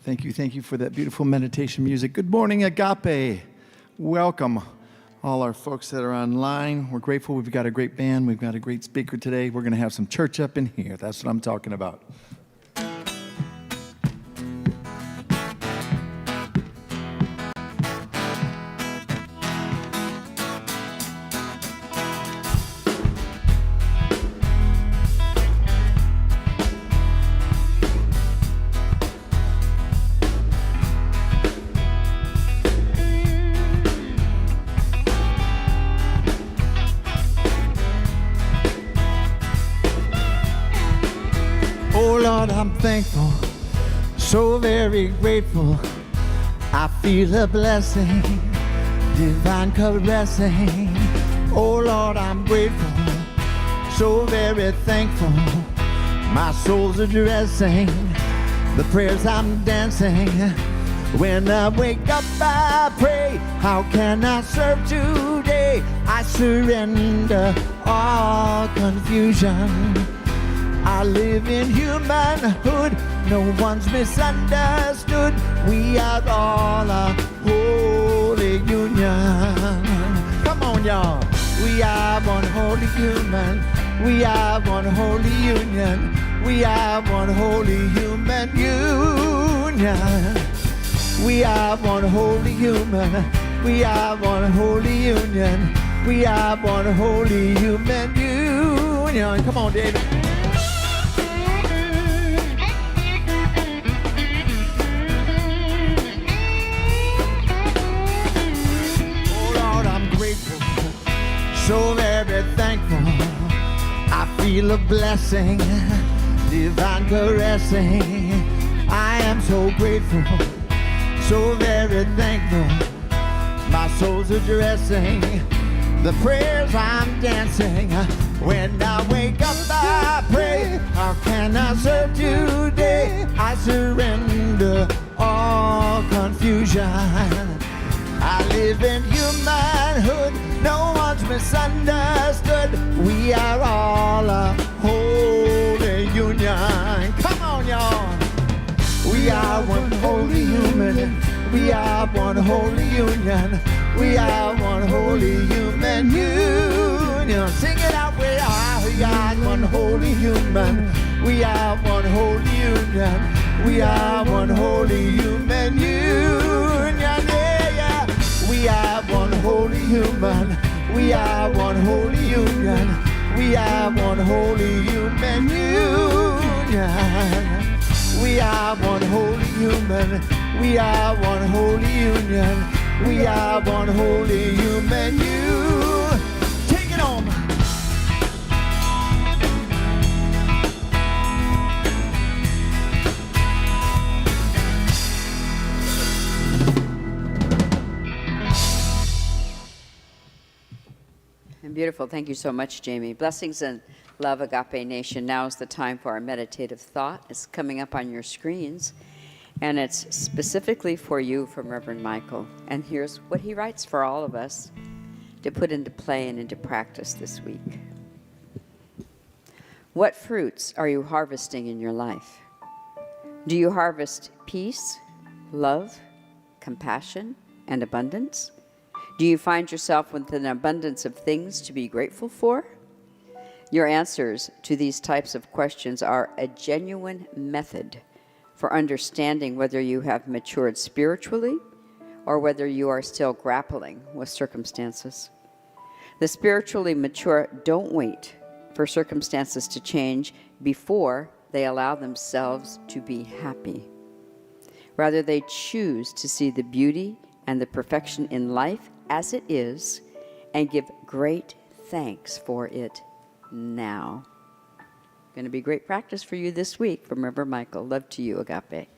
Thank you for that beautiful meditation music. Good morning, Agape. Welcome, all our folks that are online. We're grateful. We've got a great band. We've got a great speaker today. We're going to have some church up in here. That's what I'm talking about. I'm thankful, so very grateful. I feel a blessing, divine caressing. Oh Lord, I'm grateful, so very thankful. My soul's addressing the prayers I'm dancing. When I wake up, I pray, how can I serve today? I surrender all confusion. I live in humanhood, no one's misunderstood. We are all a holy union. Come on, y'all. We are one holy human. We are one holy union. We are one holy human union. We are one holy human. We are one holy union. We are one holy human union. Come on, David. So very thankful, I feel a blessing, divine caressing. I am so grateful, so very thankful. My soul's addressing the prayers I'm dancing. When I wake up, I pray, how can I serve today? I surrender all confusion. I live in humanhood, no one's misunderstood. We are all a holy union. Come on, y'all. We are one holy human. We are one holy union. We are one holy human union. Sing it out. We are one holy human. We are one holy union. We are one holy human union. Yeah. We are one holy human. We are one holy union. We are one holy human union. We are one holy human. We are one holy union. We are one holy human union. Take it home. Beautiful. Thank you so much, Jamie. Blessings and love, Agape Nation. Now is the time for our meditative thought. It's coming up on your screens, and it's specifically for you from Reverend Michael. And here's what he writes for all of us to put into play and into practice this week. What fruits are you harvesting in your life? Do you harvest peace, love, compassion, and abundance? Do you find yourself with an abundance of things to be grateful for? Your answers to these types of questions are a genuine method for understanding whether you have matured spiritually or whether you are still grappling with circumstances. The spiritually mature don't wait for circumstances to change before they allow themselves to be happy. Rather, they choose to see the beauty and the perfection in life as it is and give great thanks for it now. Going to be great practice for you this week from Reverend Michael. Love to you, Agape.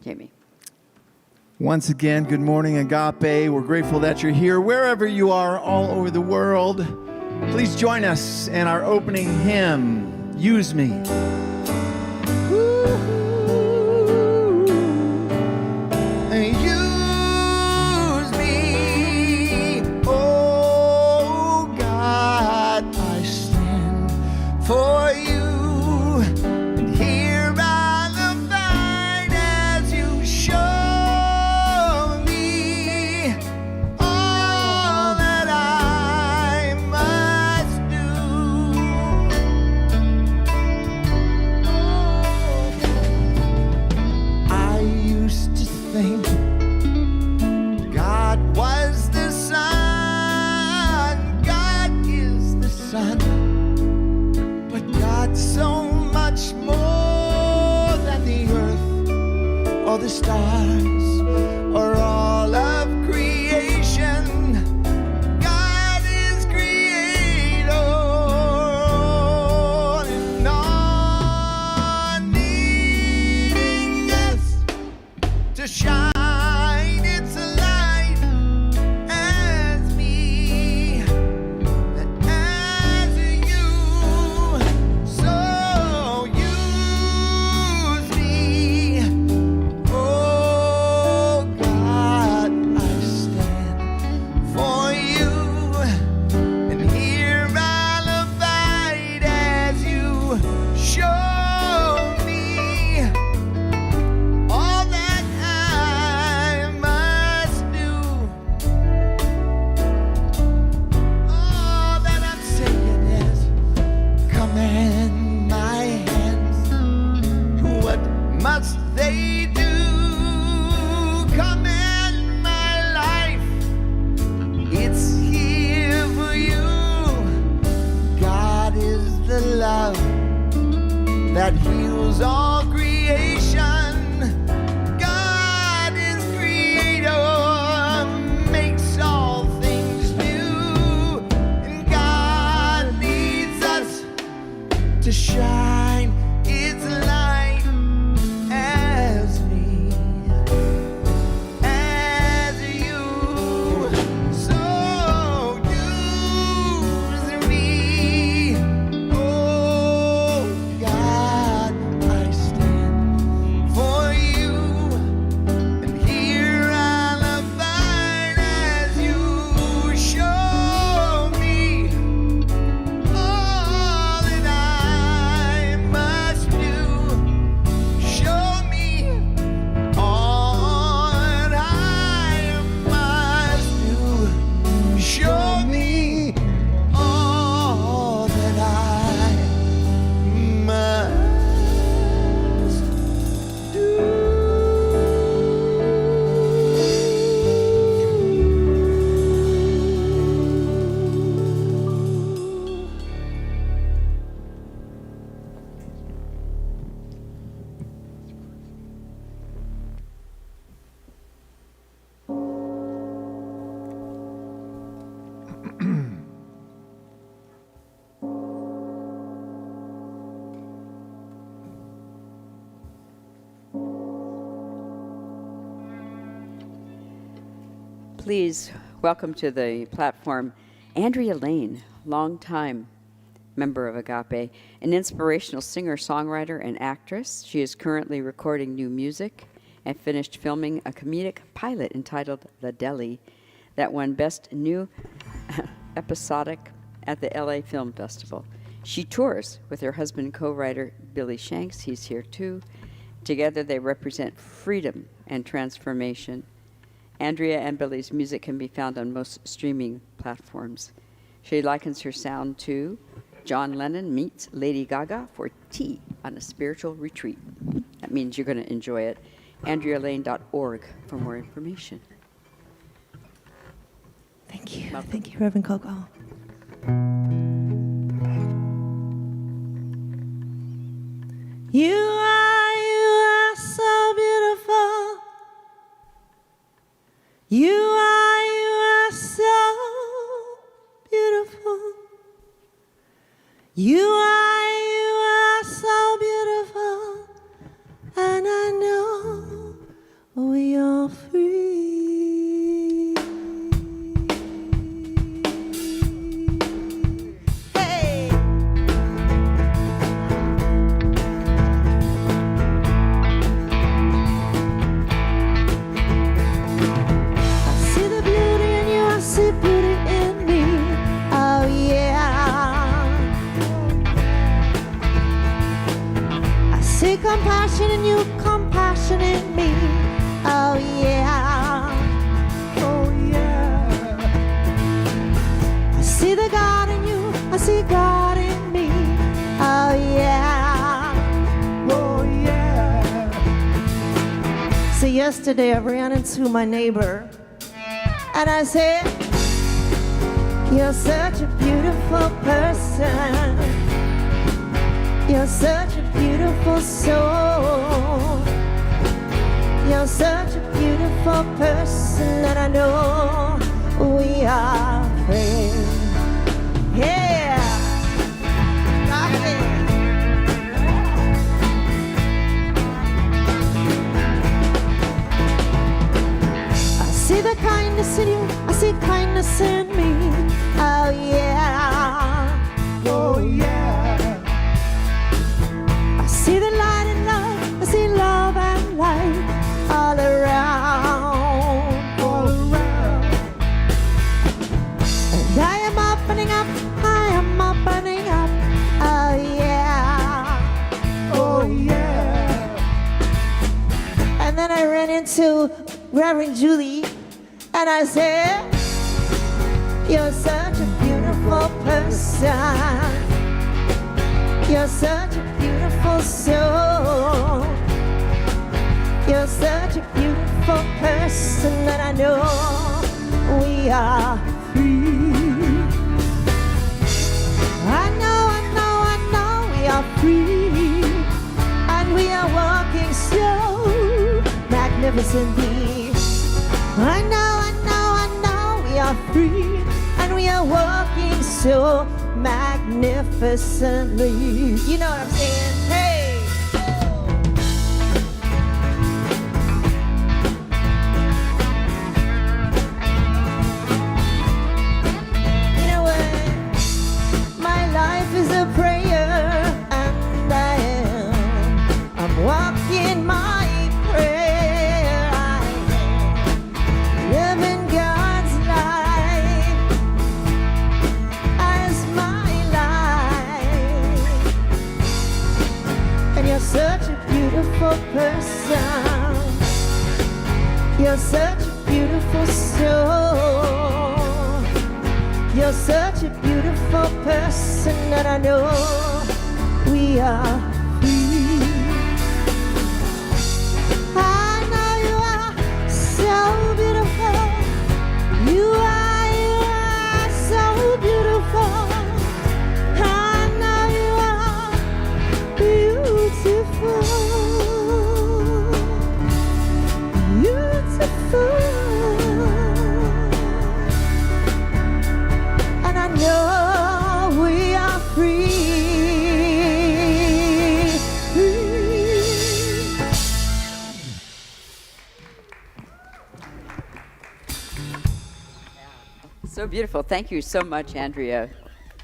Jamie. Once again, good morning, Agape. We're grateful that you're here wherever you are all over the world. Please join us in our opening hymn, Use Me. For you, and here by the vine as you that heals all creation. God is creator, makes all things new, and God leads us to shine its light as me, as you. So use me. Oh God, I stand for you, and here I'll abide as you show me all that I must do. Show me all that I must do. Show me all that I must do. Please welcome to the platform Andrea Lane, longtime member of Agape, an inspirational singer, songwriter, and actress. She is currently recording new music and finished filming a comedic pilot entitled The Deli that won Best New Episodic at the LA Film Festival. She tours with her husband, co-writer Billy Shanks. He's here too. Together they represent freedom and transformation. Andrea and Billy's music can be found on most streaming platforms. She likens her sound to John Lennon meets Lady Gaga for tea on a spiritual retreat. That means you're going to enjoy it. AndreaLane.org for more information. Thank you. Welcome. Thank you, Reverend Coco. You are so beautiful. You are so beautiful. You are so beautiful. And I know we are free. Hey! I see the beauty in you, I see beauty in me. Oh yeah. I see compassion in you, compassion in me. Oh yeah. Oh yeah. I see the God in you, I see God in me. Oh yeah. Oh yeah. So yesterday I ran into my neighbor and I said, you're such a beautiful person. You're such a beautiful soul. You're such a beautiful person, and I know we are friends. Yeah. Got it. I see the kindness in you, I see kindness in me. Oh yeah. Oh yeah. I see the light and love, I see love and light all around, all around. And I am opening up, I am opening up. Oh yeah. Oh yeah. And then I ran into Reverend Julie and I said, you're such a beautiful person. You're such a beautiful soul. You're such a beautiful person, and I know we are free. I know we are free. free, and we are walking so magnificently. You know what I'm saying? Hey! You know what? My life is a prayer, and I'm walking my prayer. I am living God's life as my life. And you're such a beautiful person. You're such a beautiful soul. You're such a beautiful person, and I know we are free. I know you are so beautiful. You are so beautiful. I know you are beautiful. Beautiful. And I know we are free. So beautiful. Thank you so much, Andrea.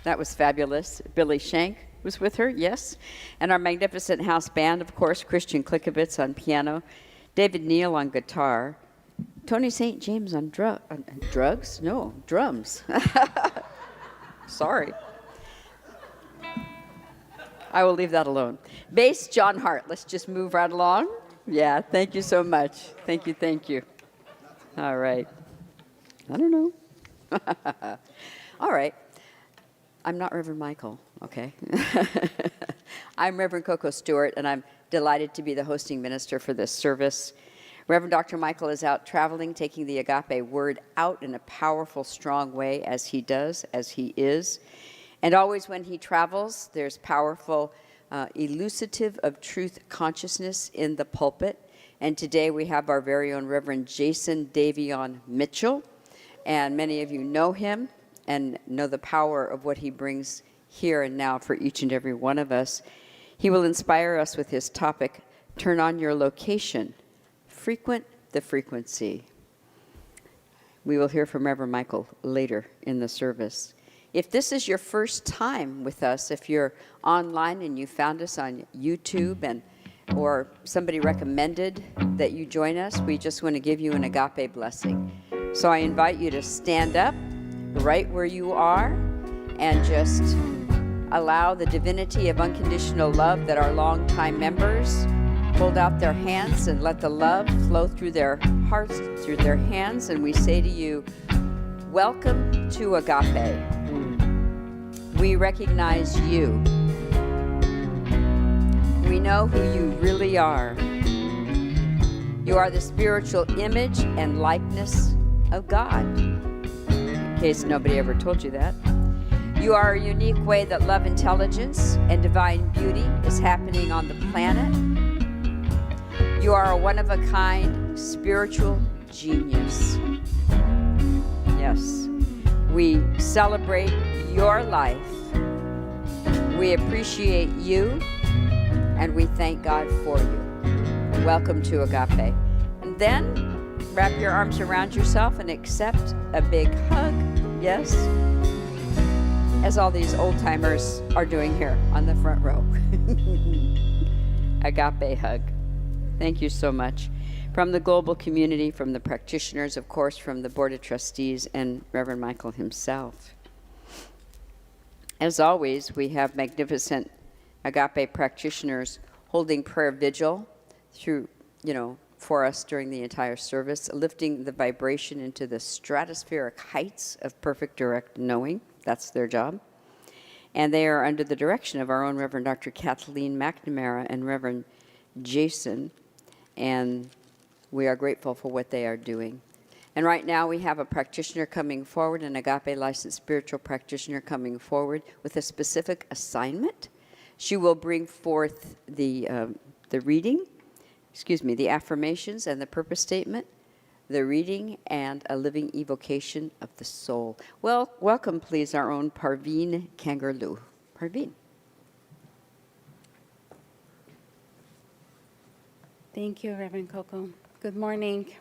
That was fabulous. Billy Shank was with her, yes. And our magnificent house band, of course, Christian Klikowitz on piano, David Neal on guitar, Tony St. James on drugs? No, drums. Sorry. I will leave that alone. Bass, John Hart. Let's just move right along. Yeah, thank you so much. Thank you, thank you. All right. I don't know. All right. I'm not Reverend Michael, okay? I'm Reverend Coco Stewart, and I'm delighted to be the hosting minister for this service. Reverend Dr. Michael is out traveling, taking the Agape word out in a powerful, strong way, as he does, as he is. And always when he travels, there's powerful, elucidative of truth consciousness in the pulpit. And today we have our very own Reverend Jason Daveon Mitchell. And many of you know him and know the power of what he brings here and now for each and every one of us. He will inspire us with his topic, Turn on Your Location, Frequent the Frequency. We will hear from Reverend Michael later in the service. If this is your first time with us, if you're online and you found us on YouTube or somebody recommended that you join us, we just want to give you an Agape blessing. So I invite you to stand up right where you are and just allow the divinity of unconditional love that our longtime members hold out their hands and let the love flow through their hearts, through their hands. And we say to you, welcome to Agape. We recognize you. We know who you really are. You are the spiritual image and likeness of God, in case nobody ever told you that. You are a unique way that love, intelligence, and divine beauty is happening on the planet. You are a one-of-a-kind spiritual genius. Yes, we celebrate your life. We appreciate you, and we thank God for you. Welcome to Agape. And then wrap your arms around yourself and accept a big hug, yes, as all these old-timers are doing here on the front row. Agape hug. Thank you so much. From the global community, from the practitioners, of course, from the Board of Trustees, and Reverend Michael himself. As always, we have magnificent Agape practitioners holding prayer vigil through, for us during the entire service, lifting the vibration into the stratospheric heights of perfect direct knowing. That's their job. And they are under the direction of our own Reverend Dr. Kathleen McNamara and Reverend Jason, and we are grateful for what they are doing. And right now we have a practitioner coming forward, an Agape licensed spiritual practitioner coming forward with a specific assignment. She will bring forth the reading, the affirmations and the purpose statement the reading, and a living evocation of the soul. Well, welcome, please, our own Parveen Kangarloo. Parveen. Thank you, Reverend Coco. Good morning.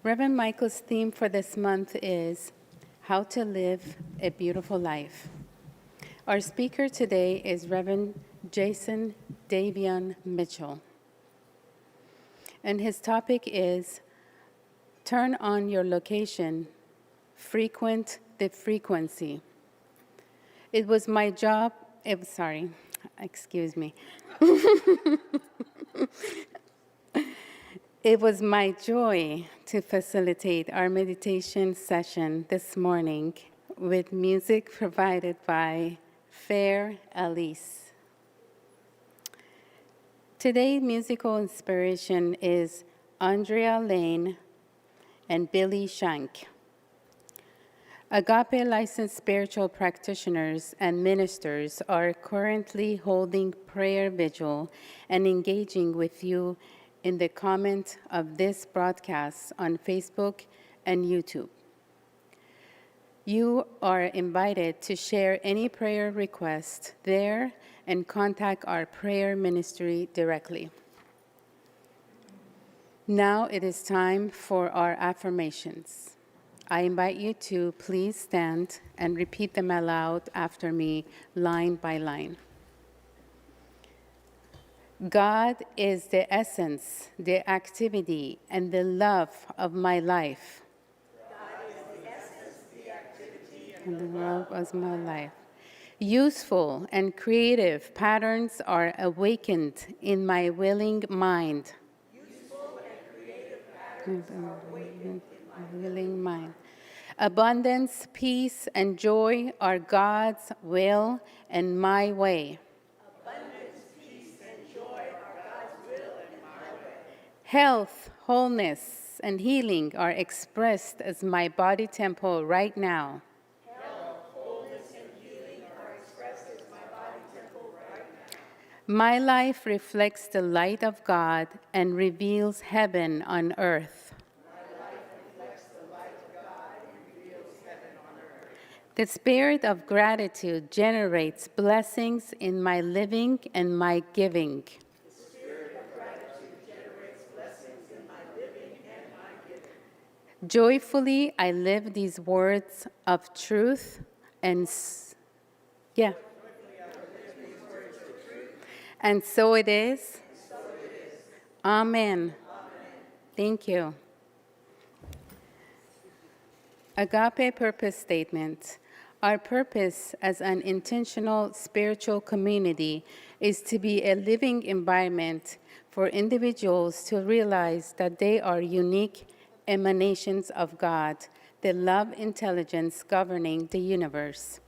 Reverend Michael's theme for this month is How to Live a Beautiful Life. Our speaker today is Reverend Jason Daveon Mitchell. And his topic is Turn on your location, frequent the frequency. It was my job, excuse me. It was my joy to facilitate our meditation session this morning with music provided by Fair Alice. Today's musical inspiration is Andrea Lane and Billy Shank. Agape licensed spiritual practitioners and ministers are currently holding prayer vigil and engaging with you in the comment of this broadcast on Facebook and YouTube. You are invited to share any prayer request there and contact our prayer ministry directly. Now it is time for our affirmations. I invite you to please stand and repeat them aloud after me, line by line. God is the essence, the activity, and the love of my life. God is the essence, the activity, and the love of my life. Useful and creative patterns are awakened in my willing mind. Useful and creative patterns are awakened in my willing mind. Abundance, peace, and joy are God's will and my way. Health, wholeness, and healing are expressed as my body temple right now. Health, wholeness, and healing are expressed as my body temple right now. My life reflects the light of God and reveals heaven on earth. My life reflects the light of God and reveals heaven on earth. The spirit of gratitude generates blessings in my living and my giving. Joyfully, I live these words of truth and And so it is. Amen. Thank you. Agape purpose statement. Our purpose as an intentional spiritual community is to be a living environment for individuals to realize that they are unique emanations of God, the love intelligence governing the universe.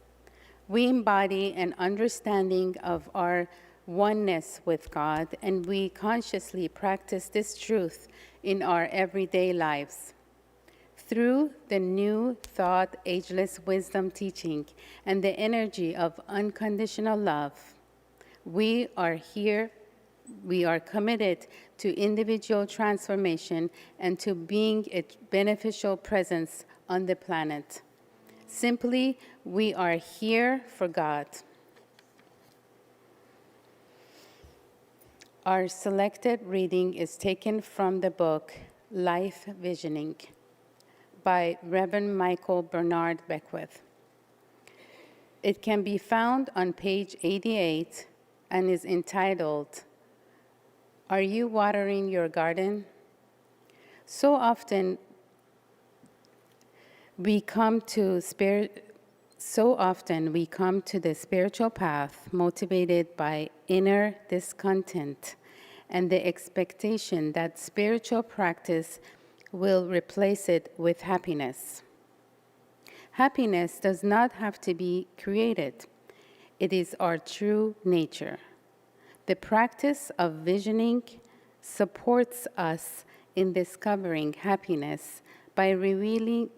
We embody an understanding of our oneness with God, and we consciously practice this truth in our everyday lives. Through the new thought, ageless wisdom teaching, and the energy of unconditional love, we are committed to individual transformation and to being a beneficial presence on the planet. Simply, we are here for God. Our selected reading is taken from the book Life Visioning by Reverend Michael Bernard Beckwith. It can be found on page 88 and is entitled, Are You Watering Your Garden? So often we come to the spiritual path motivated by inner discontent and the expectation that spiritual practice will replace it with happiness. Happiness does not have to be created. It is our true nature. The practice of visioning supports us in discovering happiness by revealing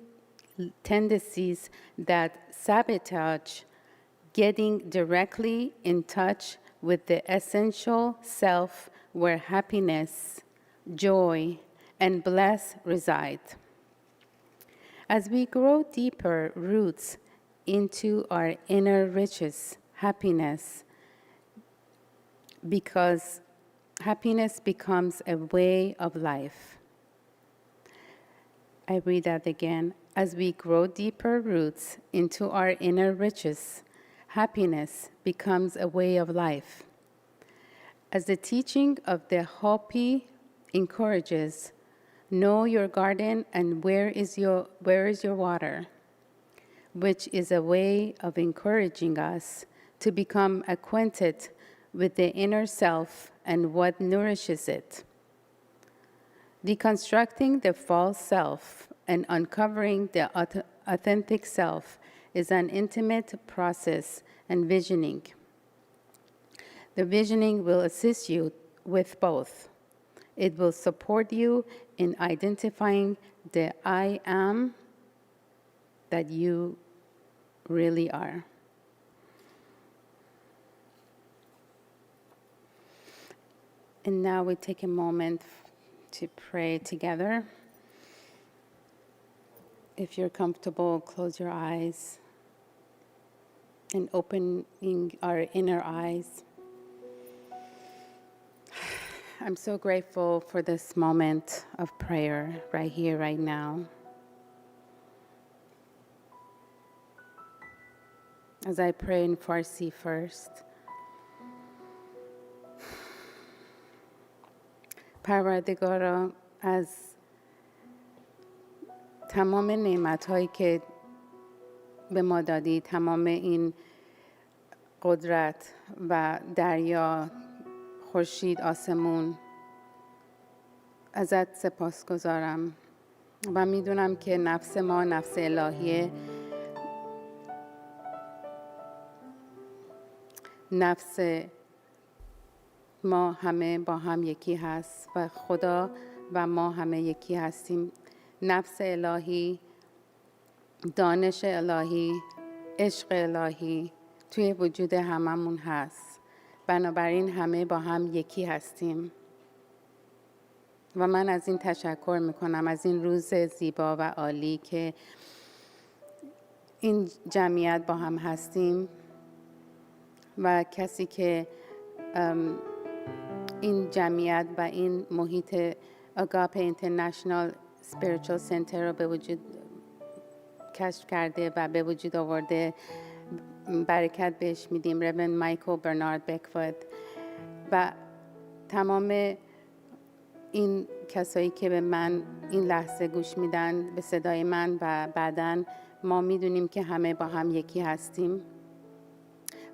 tendencies that sabotage getting directly in touch with the essential self where happiness, joy, and bless reside. As we grow deeper roots into our inner riches, happiness becomes a way of life. I read that again. As we grow deeper roots into our inner riches, happiness becomes a way of life. As the teaching of the Hopi encourages, know your garden and where is your water, which is a way of encouraging us to become acquainted with the inner self and what nourishes it. Deconstructing the false self and uncovering the authentic self is an intimate process and visioning. The visioning will assist you with both. It will support you in identifying the I am that you really are. And now we take a moment to pray together. If you're comfortable, close your eyes and opening our inner eyes. I'm so grateful for this moment of prayer right here, right now. As I pray in Farsi first. پروردگارا از تمام نعمت‌هایی که به ما دادی، تمام این قدرت و دریا، خورشید، آسمون، ازت سپاسگزارم و میدونم که نفس ما نفس الهیه، نفس ما همه با هم یکی هست و خدا و ما همه یکی هستیم. نفس الهی، دانش الهی، عشق الهی توی وجود هممون هست. بنابراین همه با هم یکی هستیم. و من از این تشکر میکنم، از این روز زیبا و عالی که این جمعیت با هم هستیم و کسی که این جمعیت و این محیط Agape International Spiritual Center رو به وجود کشف کرده و به وجود آورده، برکت بهش میدیم. Reverend Michael برنارد بکفورد و تمام این کسایی که به من این لحظه گوش میدن، به صدای من و بعداً ما میدونیم که همه با هم یکی هستیم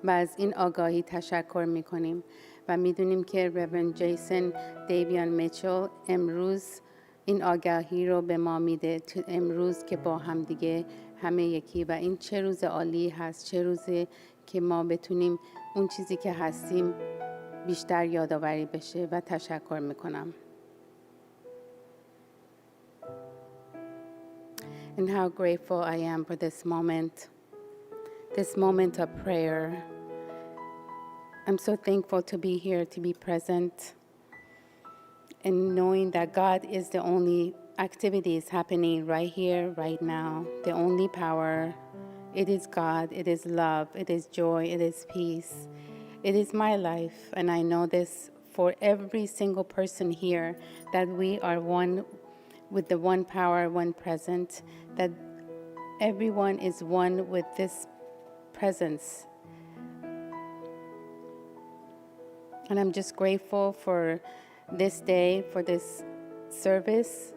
و از این آگاهی تشکر میکنیم و میدونیم که Reverend جیسن دیویان میچل امروز این آگاهی رو به ما میده، امروز که با هم دیگه همه یکی و این چه روز عالی هست، چه روزی که ما بتونیم اون چیزی که هستیم بیشتر یادآوری بشه و تشکر میکنم. And how grateful I am for this moment of prayer. I'm so thankful to be here, to be present, and knowing that God is the only activities happening right here, right now, the only power. It is God, it is love, it is joy, it is peace. It is my life, and I know this for every single person here, that we are one with the one power, one present, that everyone is one with this presence. And I'm just grateful for this day, for this service,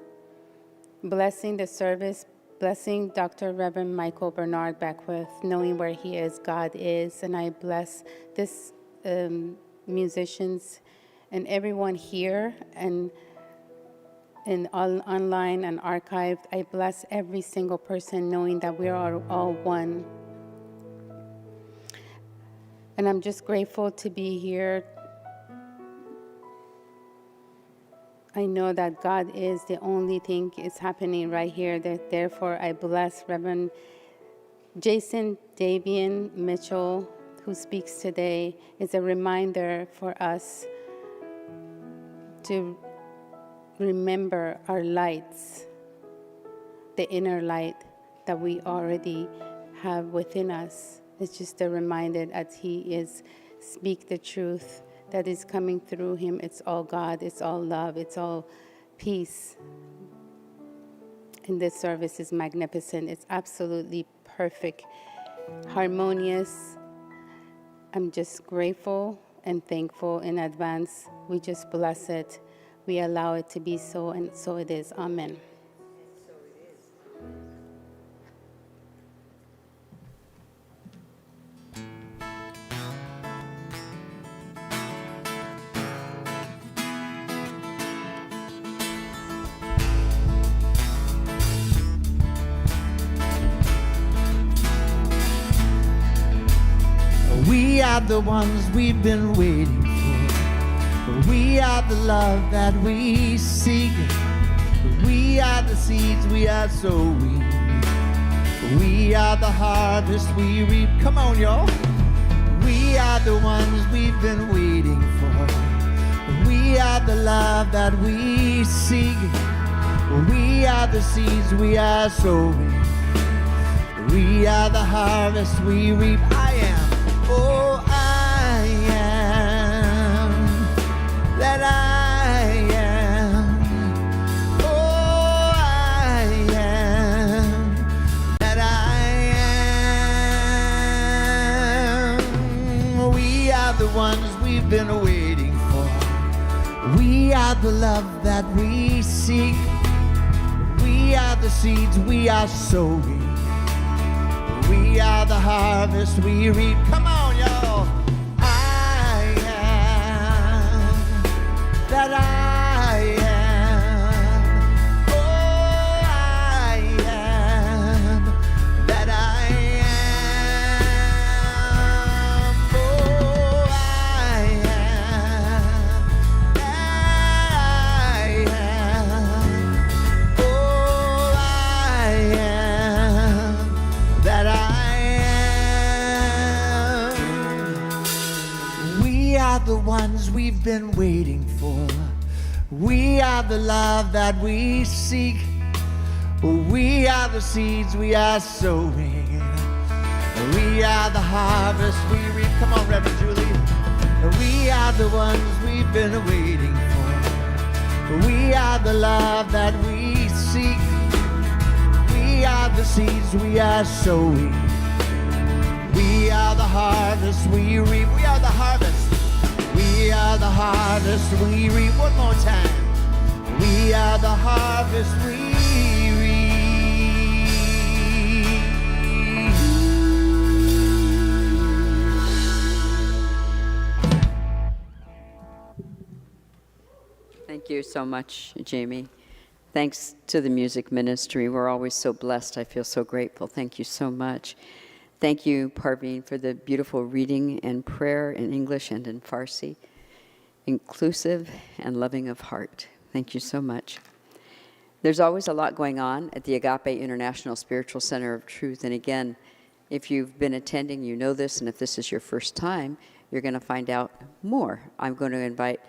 blessing the service, blessing Dr. Reverend Michael Bernard Beckwith, knowing where he is, God is, and I bless this musicians and everyone here and online and archived. I bless every single person, knowing that we are all one. And I'm just grateful to be here. I know that God is the only thing is happening right here. That therefore, I bless Reverend Jason Daveon Mitchell, who speaks today. Is a reminder for us to remember our lights, the inner light that we already have within us. It's just a reminder that He is speak the truth that is coming through Him. It's all God, it's all love, it's all peace. And this service is magnificent. It's absolutely perfect, harmonious. I'm just grateful and thankful in advance. We just bless it. We allow it to be so, and so it is. Amen. We are the ones we've been waiting for. We are the love that we seek. We are the seeds we are sowing. We are the harvest we reap. Come on, y'all. We are the ones we've been waiting for. We are the love that we seek. We are the seeds we are sowing. We are the harvest we reap. I am. Oh, I am that I am. Oh, I am that I am. We are the ones we've been waiting for. We are the love that we seek. We are the seeds we are sowing. We are the harvest we reap. Come on, y'all. I am that I am. Oh, I am that I am. Oh, I am that I am. Oh, I am that I am. We are the ones we've been waiting for. We are the love that we seek. We are the seeds we are sowing. We are the harvest we reap. Come on, Reverend Julie. We are the ones we've been waiting for. We are the love that we seek. We are the seeds we are sowing. We are the harvest we reap. We are the harvest. We are the harvest we reap. One more time. We are the harvest we reap. Thank you so much, Jamie. Thanks to the music ministry. We're always so blessed. I feel so grateful. Thank you so much. Thank you, Parveen, for the beautiful reading and prayer in English and in Farsi. Inclusive and loving of heart. Thank you so much. There's always a lot going on at the Agape International Spiritual Center of Truth. And again, if you've been attending, you know this. And if this is your first time, you're going to find out more. I'm going to invite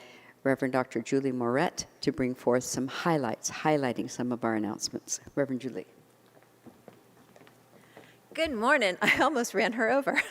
Reverend Dr. Julie Moret to bring forth some highlights, highlighting some of our announcements. Reverend Julie. Good morning. I almost ran her over.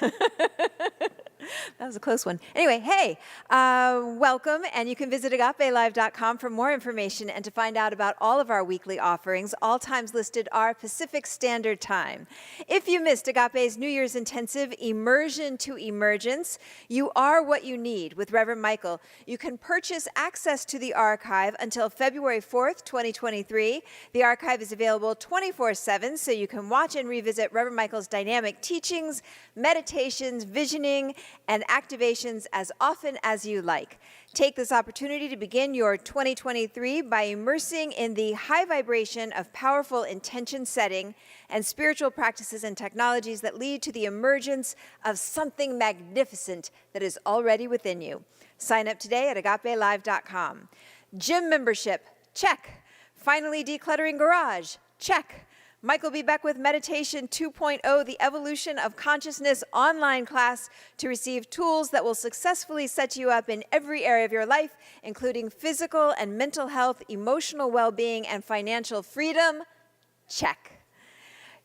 That was a close one. Anyway, hey, welcome, and you can visit agapelive.com for more information and to find out about all of our weekly offerings. All times listed are Pacific Standard Time. If you missed Agape's New Year's Intensive Immersion to Emergence, You Are What You Need with Reverend Michael. You can purchase access to the archive until February 4th, 2023. The archive is available 24/7, so you can watch and revisit Reverend Michael's dynamic teachings, meditations, visioning, and activations as often as you like. Take this opportunity to begin your 2023 by immersing in the high vibration of powerful intention setting and spiritual practices and technologies that lead to the emergence of something magnificent that is already within you. Sign up today at agapelive.com. Gym membership, check. Finally decluttering garage, check. Michael be back with Meditation 2.0, the Evolution of Consciousness online class to receive tools that will successfully set you up in every area of your life, including physical and mental health, emotional well-being, and financial freedom. Check.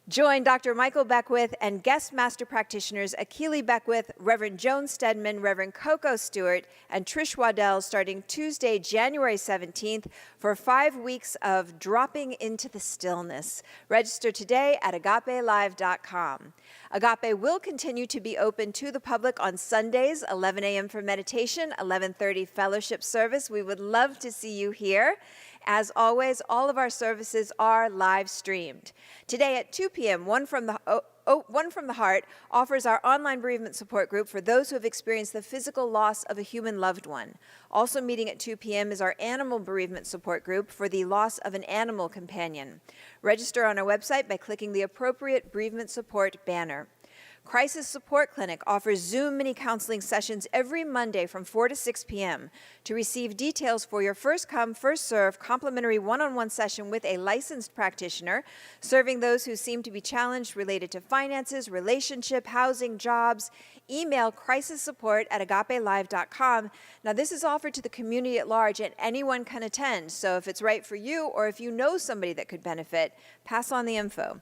Join Dr. Michael Beckwith and guest master practitioners Akili Beckwith, Reverend Joan Stedman, Reverend Coco Stewart, and Trish Waddell starting Tuesday, January 17th for 5 weeks of dropping into the stillness. Register today at agapelive.com. Agape will continue to be open to the public on Sundays, 11 a.m. for meditation, 11:30 fellowship service. We would love to see you here. As always, all of our services are live streamed. Today at 2 p.m., One from the Heart offers our online bereavement support group for those who have experienced the physical loss of a human loved one. Also meeting at 2 p.m. is our animal bereavement support group for the loss of an animal companion. Register on our website by clicking the appropriate bereavement support banner. Crisis Support Clinic offers Zoom mini-counseling sessions every Monday from 4 to 6 p.m. To receive details for your first-come, first-serve complimentary one-on-one session with a licensed practitioner, serving those who seem to be challenged related to finances, relationship, housing, jobs, email crisissupport@agapelive.com. Now, this is offered to the community at large, and anyone can attend. So if it's right for you or if you know somebody that could benefit, pass on the info.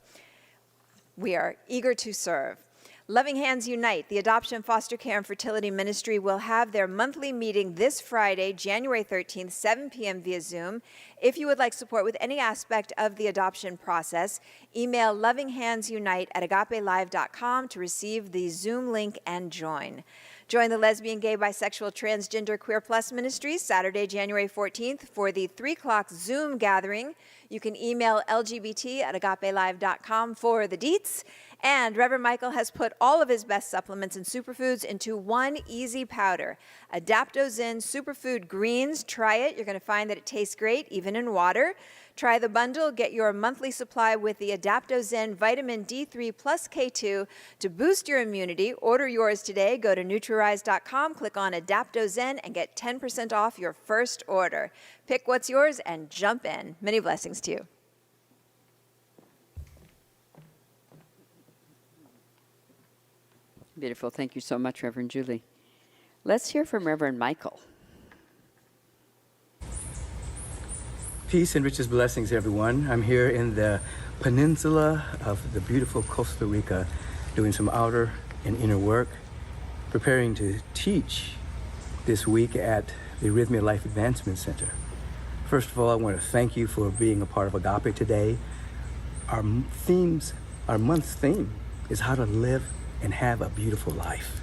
We are eager to serve. Loving Hands Unite, the Adoption, Foster Care, and Fertility Ministry, will have their monthly meeting this Friday, January 13th, 7 p.m. via Zoom. If you would like support with any aspect of the adoption process, email lovinghandsunite@agapelive.com to receive the Zoom link and join. Join the Lesbian, Gay, Bisexual, Transgender, Queer Plus Ministries Saturday, January 14th for the 3 o'clock Zoom gathering. You can email lgbt@agapelive.com for the deets. And Reverend Michael has put all of his best supplements and superfoods into one easy powder. Adaptozen Superfood Greens. Try it. You're going to find that it tastes great, even in water. Try the bundle. Get your monthly supply with the Adaptozen Vitamin D3 plus K2 to boost your immunity. Order yours today. Go to Nutririse.com, click on Adaptozen, and get 10% off your first order. Pick what's yours and jump in. Many blessings to you. Beautiful. Thank you so much, Reverend Julie. Let's hear from Reverend Michael. Peace and richest blessings, everyone. I'm here in the peninsula of the beautiful Costa Rica, doing some outer and inner work, preparing to teach this week at the Arrhythmia Life Advancement Center. First of all, I want to thank you for being a part of Agape today. Our month's theme is how to live and have a beautiful life.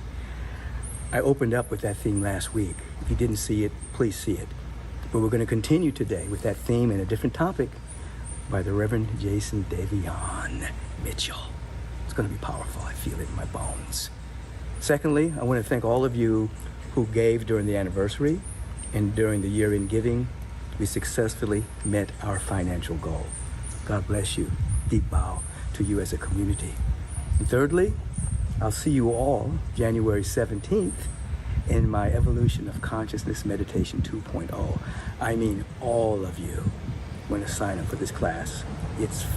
I opened up with that theme last week. If you didn't see it, please see it. But we're going to continue today with that theme and a different topic by the Reverend Daveon Mitchell. It's going to be powerful. I feel it in my bones. Secondly, I want to thank all of you who gave during the anniversary and during the year-end giving. We successfully met our financial goal. God bless you. Deep bow to you as a community. And thirdly, I'll see you all January 17th in my Evolution of Consciousness Meditation 2.0. I mean, all of you want to sign up for this class. It's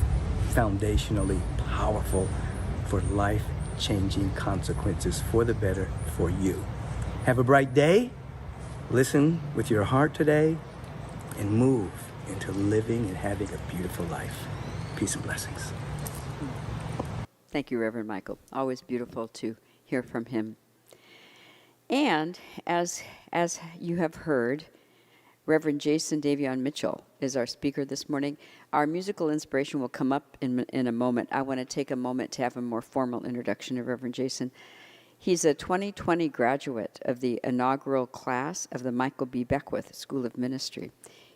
foundationally powerful for life-changing consequences for the better for you. Have a bright day. Listen with your heart today and move into living and having a beautiful life. Peace and blessings. Thank you, Reverend Michael. Always beautiful to hear from him. And as you have heard, Reverend Daveon Mitchell is our speaker this morning. Our musical inspiration will come up in a moment. I want to take a moment to have a more formal introduction of Reverend Jason. He's a 2020 graduate of the inaugural class of the Michael B. Beckwith School of Ministry.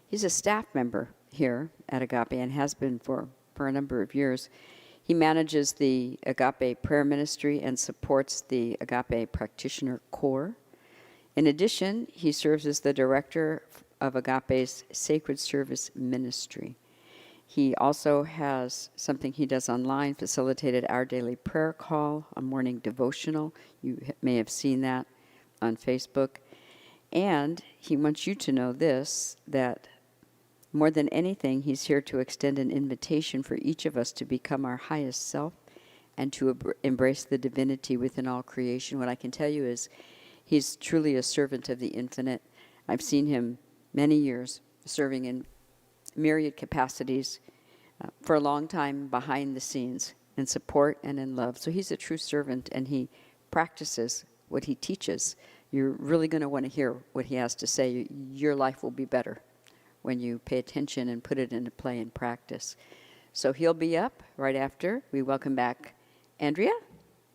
He's a staff member here at Agape and has been for a number of years. He manages the Agape Prayer Ministry and supports the Agape Practitioner Corps. In addition, he serves as the director of Agape's Sacred Service Ministry. He also has something he does online, facilitated Our Daily Prayer Call, a morning devotional. You may have seen that on Facebook. And he wants you to know this, that More than anything, he's here to extend an invitation for each of us to become our highest self and to embrace the divinity within all creation. What I can tell you is he's truly a servant of the infinite. I've seen him many years serving in myriad capacities for a long time behind the scenes in support and in love. So he's a true servant, and he practices what he teaches. You're really going to want to hear what he has to say. Your life will be better when you pay attention and put it into play and practice. So he'll be up right after. We welcome back Andrea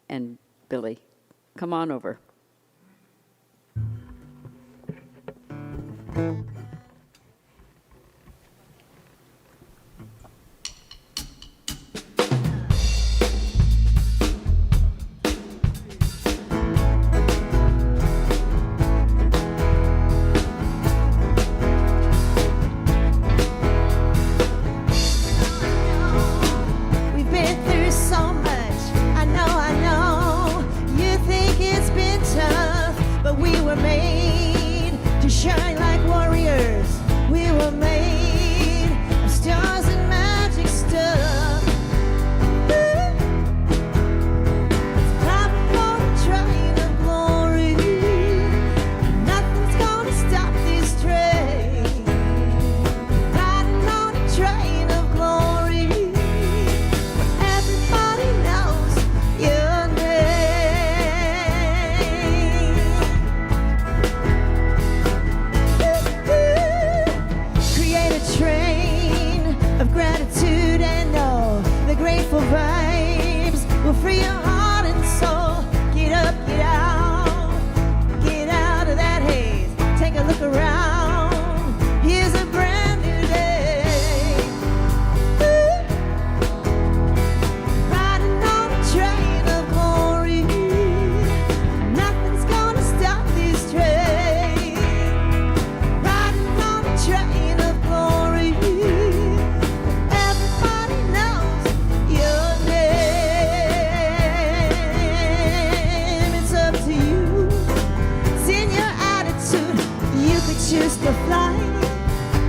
and Billy. Come on over. We've been through so much. I know. You think it's been tough, but we were made to shine like warriors. We were made of stars and magic stuff. Time for a train of glory. Nothing's gonna stop this train. Riding on a train of glory. Everybody knows your name. Create a train of gratitude and know the grateful vibes will free your heart and soul. Get up, get out of that haze. Take a look around. Here's a brand new day. Riding on a train of glory. Nothing's gonna stop this train. Riding on a train of glory. Everybody knows your name. It's up to you. It's in your attitude. You could choose to fly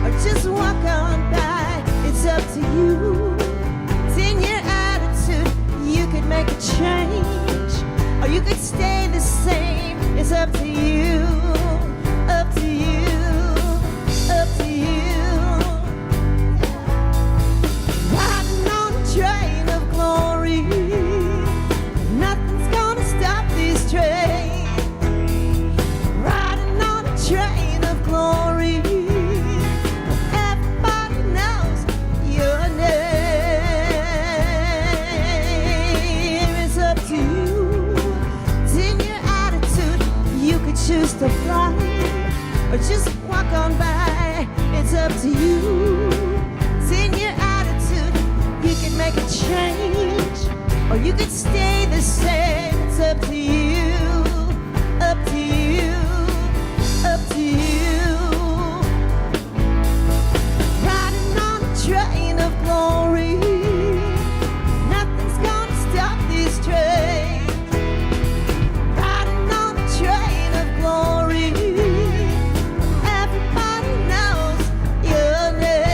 or just walk on by. It's up to you. It's in your attitude. You could make a change or you could stay the same. It's up to you. Up to you. Up to you. Riding on a train of glory. Nothing's gonna stop this train. Riding on a train of glory. Everybody knows your name. It's up to you. It's in your attitude. You could choose to fly or just walk on by. It's up to you. It's in your attitude. You can make a change or you could stay the same. It's up to you. Up to you. Up to you. Riding on a train of glory. Nothing's gonna stop this train. Riding on a train of glory. Everybody knows your name.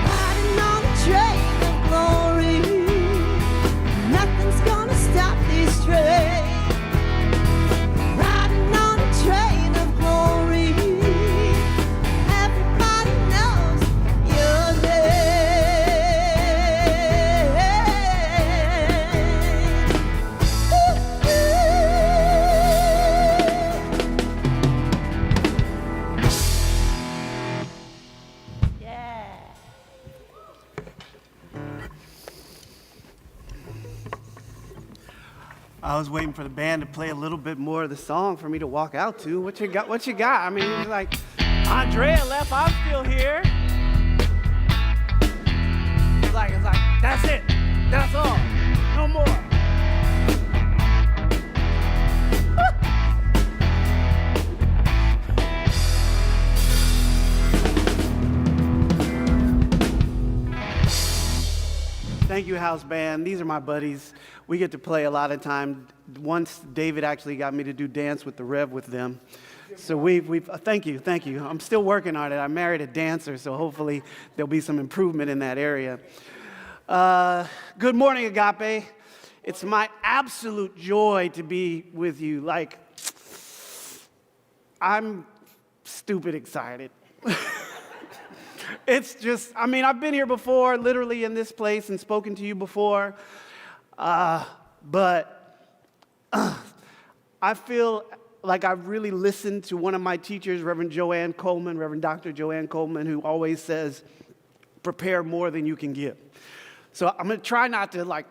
Riding on a train of glory. Nothing's gonna stop this train. Riding on a train of glory. Everybody knows your name. Yeah. I was waiting for the band to play a little bit more of the song for me to walk out to. What you got? What you got? I mean, it was like, Andrea left, I'm still here. It's like, that's it. That's all. No more. Thank you, house band. These are my buddies. We get to play a lot of time. Once David actually got me to do dance with the Rev with them. So we've thank you. I'm still working on it. I married a dancer, so hopefully there'll be some improvement in that area. Good morning, Agape. It's my absolute joy to be with you. Like, I'm stupid excited. It's just, I mean, I've been here before, literally in this place, and spoken to you before, but I feel like I've really listened to one of my teachers, Reverend Dr. Joanne Coleman, who always says, prepare more than you can give. So I'm going to try not to I'm going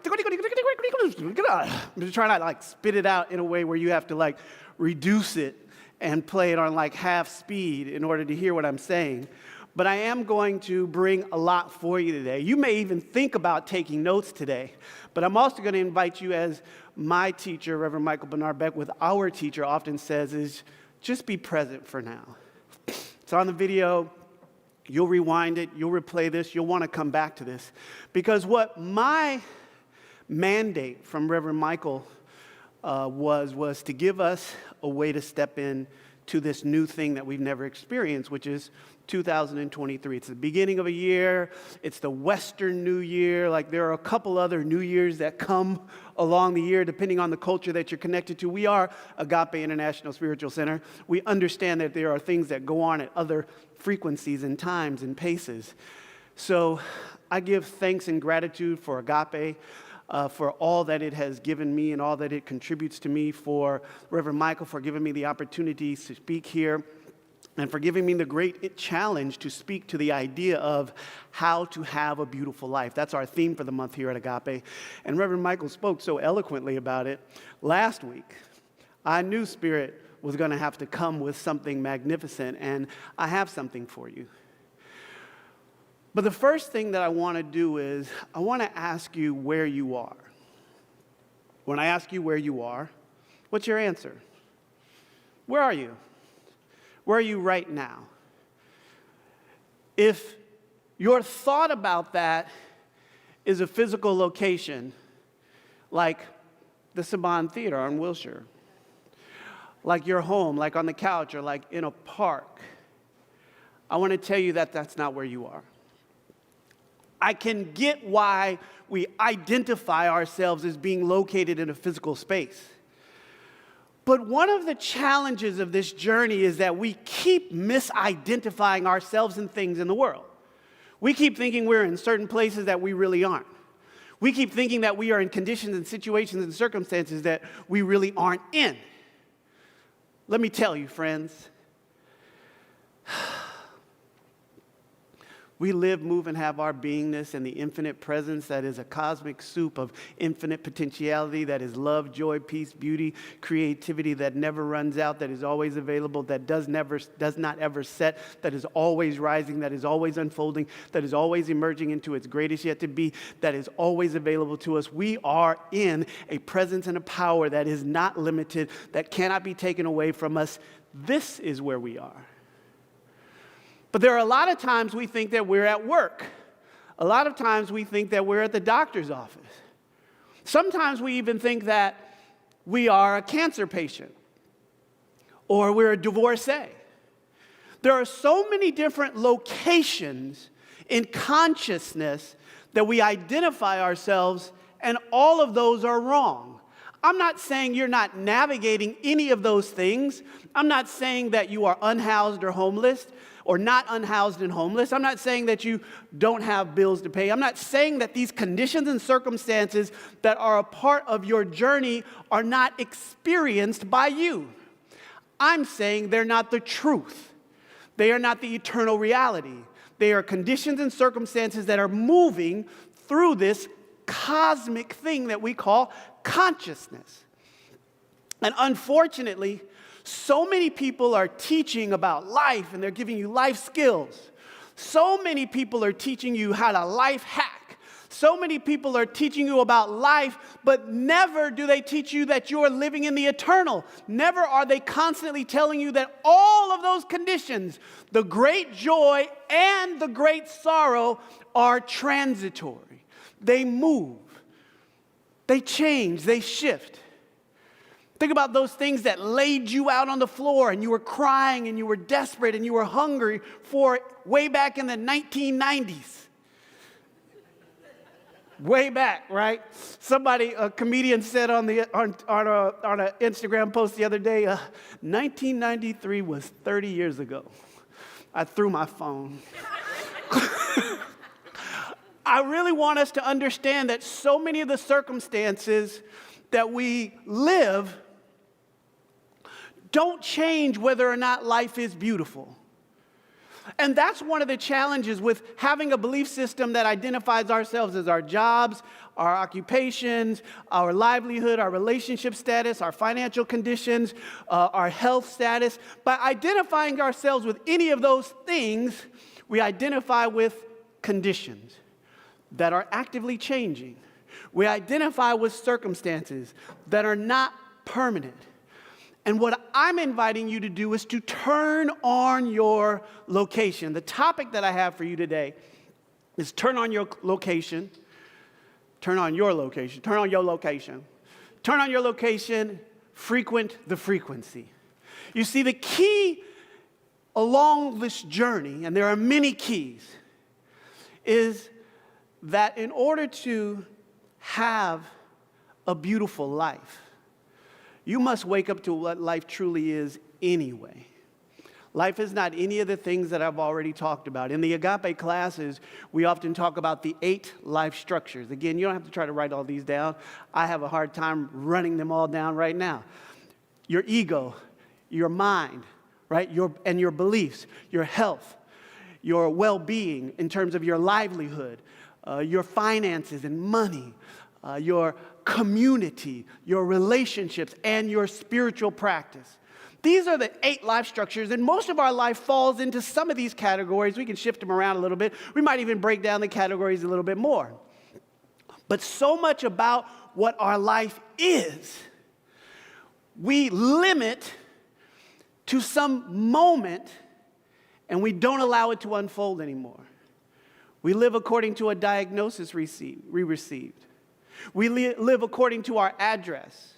to try not to like spit it out in a way where you have to like reduce it and play it on like half speed in order to hear what I'm saying. But I am going to bring a lot for you today. You may even think about taking notes today, but I'm also going to invite you, as my teacher, Reverend Michael Bernard Beck, with our teacher often says, is just be present for now. It's on the video. You'll rewind it. You'll replay this. You'll want to come back to this. Because what my mandate from Reverend Michael was to give us a way to step in to this new thing that we've never experienced, which is 2023. It's the beginning of a year. It's the Western New Year. Like, there are a couple other New Years that come along the year, depending on the culture that you're connected to. We are Agape International Spiritual Center. We understand that there are things that go on at other frequencies and times and paces. So I give thanks and gratitude for Agape, for all that it has given me and all that it contributes to me, for Reverend Michael for giving me the opportunity to speak here, and for giving me the great challenge to speak to the idea of how to have a beautiful life. That's our theme for the month here at Agape. And Reverend Michael spoke so eloquently about it last week. I knew Spirit was going to have to come with something magnificent, and I have something for you. But the first thing that I want to do is I want to ask you where you are. When I ask you where you are, what's your answer? Where are you? Where are you right now? If your thought about that is a physical location, like the Saban Theater on Wilshire, like your home, like on the couch, or like in a park, I want to tell you that that's not where you are. I can get why we identify ourselves as being located in a physical space. But one of the challenges of this journey is that we keep misidentifying ourselves and things in the world. We keep thinking we're in certain places that we really aren't. We keep thinking that we are in conditions and situations and circumstances that we really aren't in. Let me tell you, friends, we live, move, and have our beingness in the infinite presence that is a cosmic soup of infinite potentiality, that is love, joy, peace, beauty, creativity that never runs out, that is always available, that does not ever set, that is always rising, that is always unfolding, that is always emerging into its greatest yet to be, that is always available to us. We are in a presence and a power that is not limited, that cannot be taken away from us. This is where we are. But there are a lot of times we think that we're at work. A lot of times we think that we're at the doctor's office. Sometimes we even think that we are a cancer patient or we're a divorcee. There are so many different locations in consciousness that we identify ourselves, and all of those are wrong. I'm not saying you're not navigating any of those things. I'm not saying that you are unhoused or homeless, or not unhoused and homeless. I'm not saying that you don't have bills to pay. I'm not saying that these conditions and circumstances that are a part of your journey are not experienced by you. I'm saying they're not the truth. They are not the eternal reality. They are conditions and circumstances that are moving through this cosmic thing that we call consciousness. And unfortunately, so many people are teaching about life, and they're giving you life skills. So many people are teaching you how to life hack. So many people are teaching you about life, but never do they teach you that you are living in the eternal. Never are they constantly telling you that all of those conditions, the great joy and the great sorrow, are transitory. They move. They change. They shift. Think about those things that laid you out on the floor and you were crying and you were desperate and you were hungry for way back in the 1990s. Way back, right? A comedian said on an Instagram post the other day, 1993 was 30 years ago. I threw my phone. I really want us to understand that so many of the circumstances that we live don't change whether or not life is beautiful. And that's one of the challenges with having a belief system that identifies ourselves as our jobs, our occupations, our livelihood, our relationship status, our financial conditions, our health status. By identifying ourselves with any of those things, we identify with conditions that are actively changing. We identify with circumstances that are not permanent. And what I'm inviting you to do is to turn on your location. The topic that I have for you today is turn on your location. Turn on your location. Turn on your location. Turn on your location. Frequent the frequency. You see, the key along this journey, and there are many keys, is that in order to have a beautiful life, you must wake up to what life truly is anyway. Life is not any of the things that I've already talked about. In the Agape classes, we often talk about the 8 life structures. Again, you don't have to try to write all these down. I have a hard time running them all down right now. Your ego, your mind, right? Your beliefs, your health, your well-being in terms of your livelihood, your finances and money, your community, your relationships, and your spiritual practice. These are the 8 life structures, and most of our life falls into some of these categories. We can shift them around a little bit. We might even break down the categories a little bit more. But so much about what our life is, we limit to some moment, and we don't allow it to unfold anymore. We live according to a diagnosis we received. We live according to our address.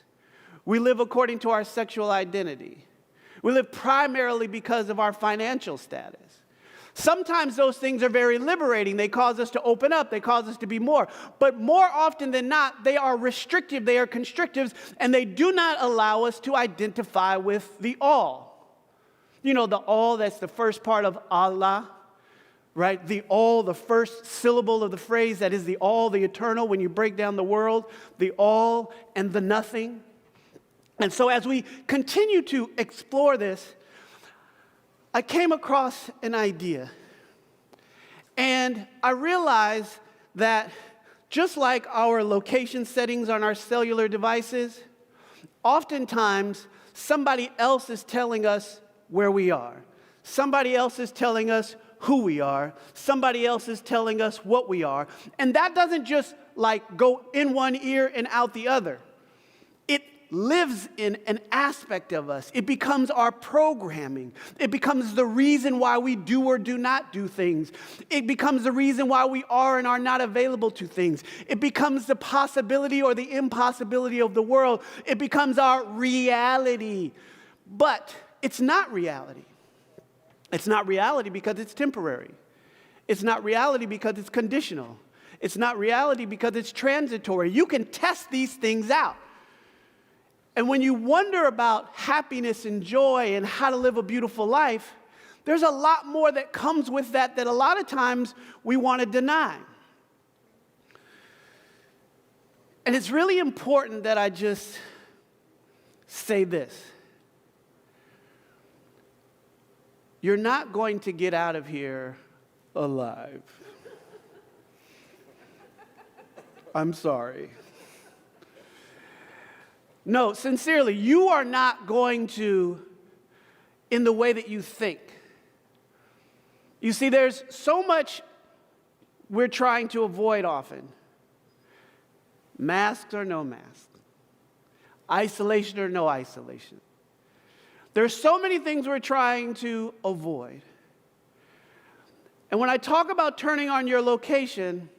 We live according to our sexual identity. We live primarily because of our financial status. Sometimes those things are very liberating. They cause us to open up. They cause us to be more. But more often than not, they are restrictive. They are constrictive, and they do not allow us to identify with the all. You know, the all, that's the first part of Allah. Right? The all, the first syllable of the phrase, that is the all, the eternal, when you break down the world, the all and the nothing. And so as we continue to explore this, I came across an idea. And I realized that just like our location settings on our cellular devices, oftentimes somebody else is telling us where we are. Somebody else is telling us who we are. Somebody else is telling us what we are. And that doesn't just like go in one ear and out the other. It lives in an aspect of us. It becomes our programming. It becomes the reason why we do or do not do things. It becomes the reason why we are and are not available to things. It becomes the possibility or the impossibility of the world. It becomes our reality. But it's not reality. It's not reality because it's temporary. It's not reality because it's conditional. It's not reality because it's transitory. You can test these things out. And when you wonder about happiness and joy and how to live a beautiful life, there's a lot more that comes with that a lot of times we want to deny. And it's really important that I just say this. You're not going to get out of here alive. I'm sorry. No, sincerely, you are not going to in the way that you think. You see, there's so much we're trying to avoid often. Masks or no masks. Isolation or no isolation. There's so many things we're trying to avoid. And when I talk about turning on your location,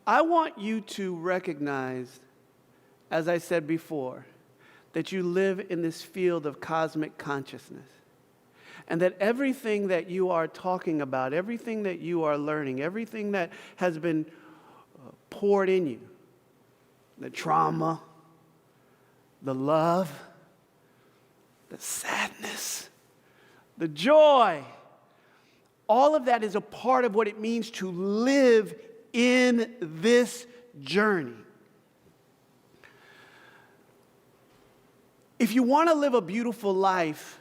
I want you to recognize, as I said before, that you live in this field of cosmic consciousness. And that everything that you are talking about, everything that you are learning, everything that has been poured in you, the trauma, the love, the sadness, the joy, all of that is a part of what it means to live in this journey. If you want to live a beautiful life,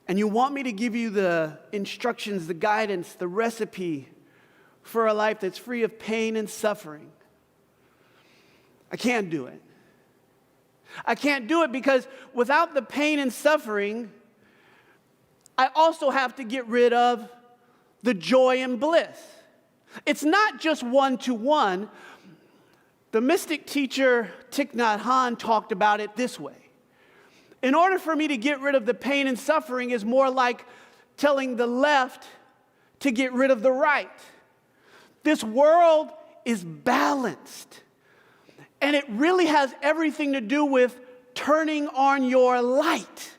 and you want me to give you the instructions, the guidance, the recipe for a life that's free of pain and suffering, I can't do it. I can't do it because without the pain and suffering, I also have to get rid of the joy and bliss. It's not just one-to-one. The mystic teacher Thich Nhat Hanh talked about it this way. In order for me to get rid of the pain and suffering is more like telling the left to get rid of the right. This world is balanced. And it really has everything to do with turning on your light.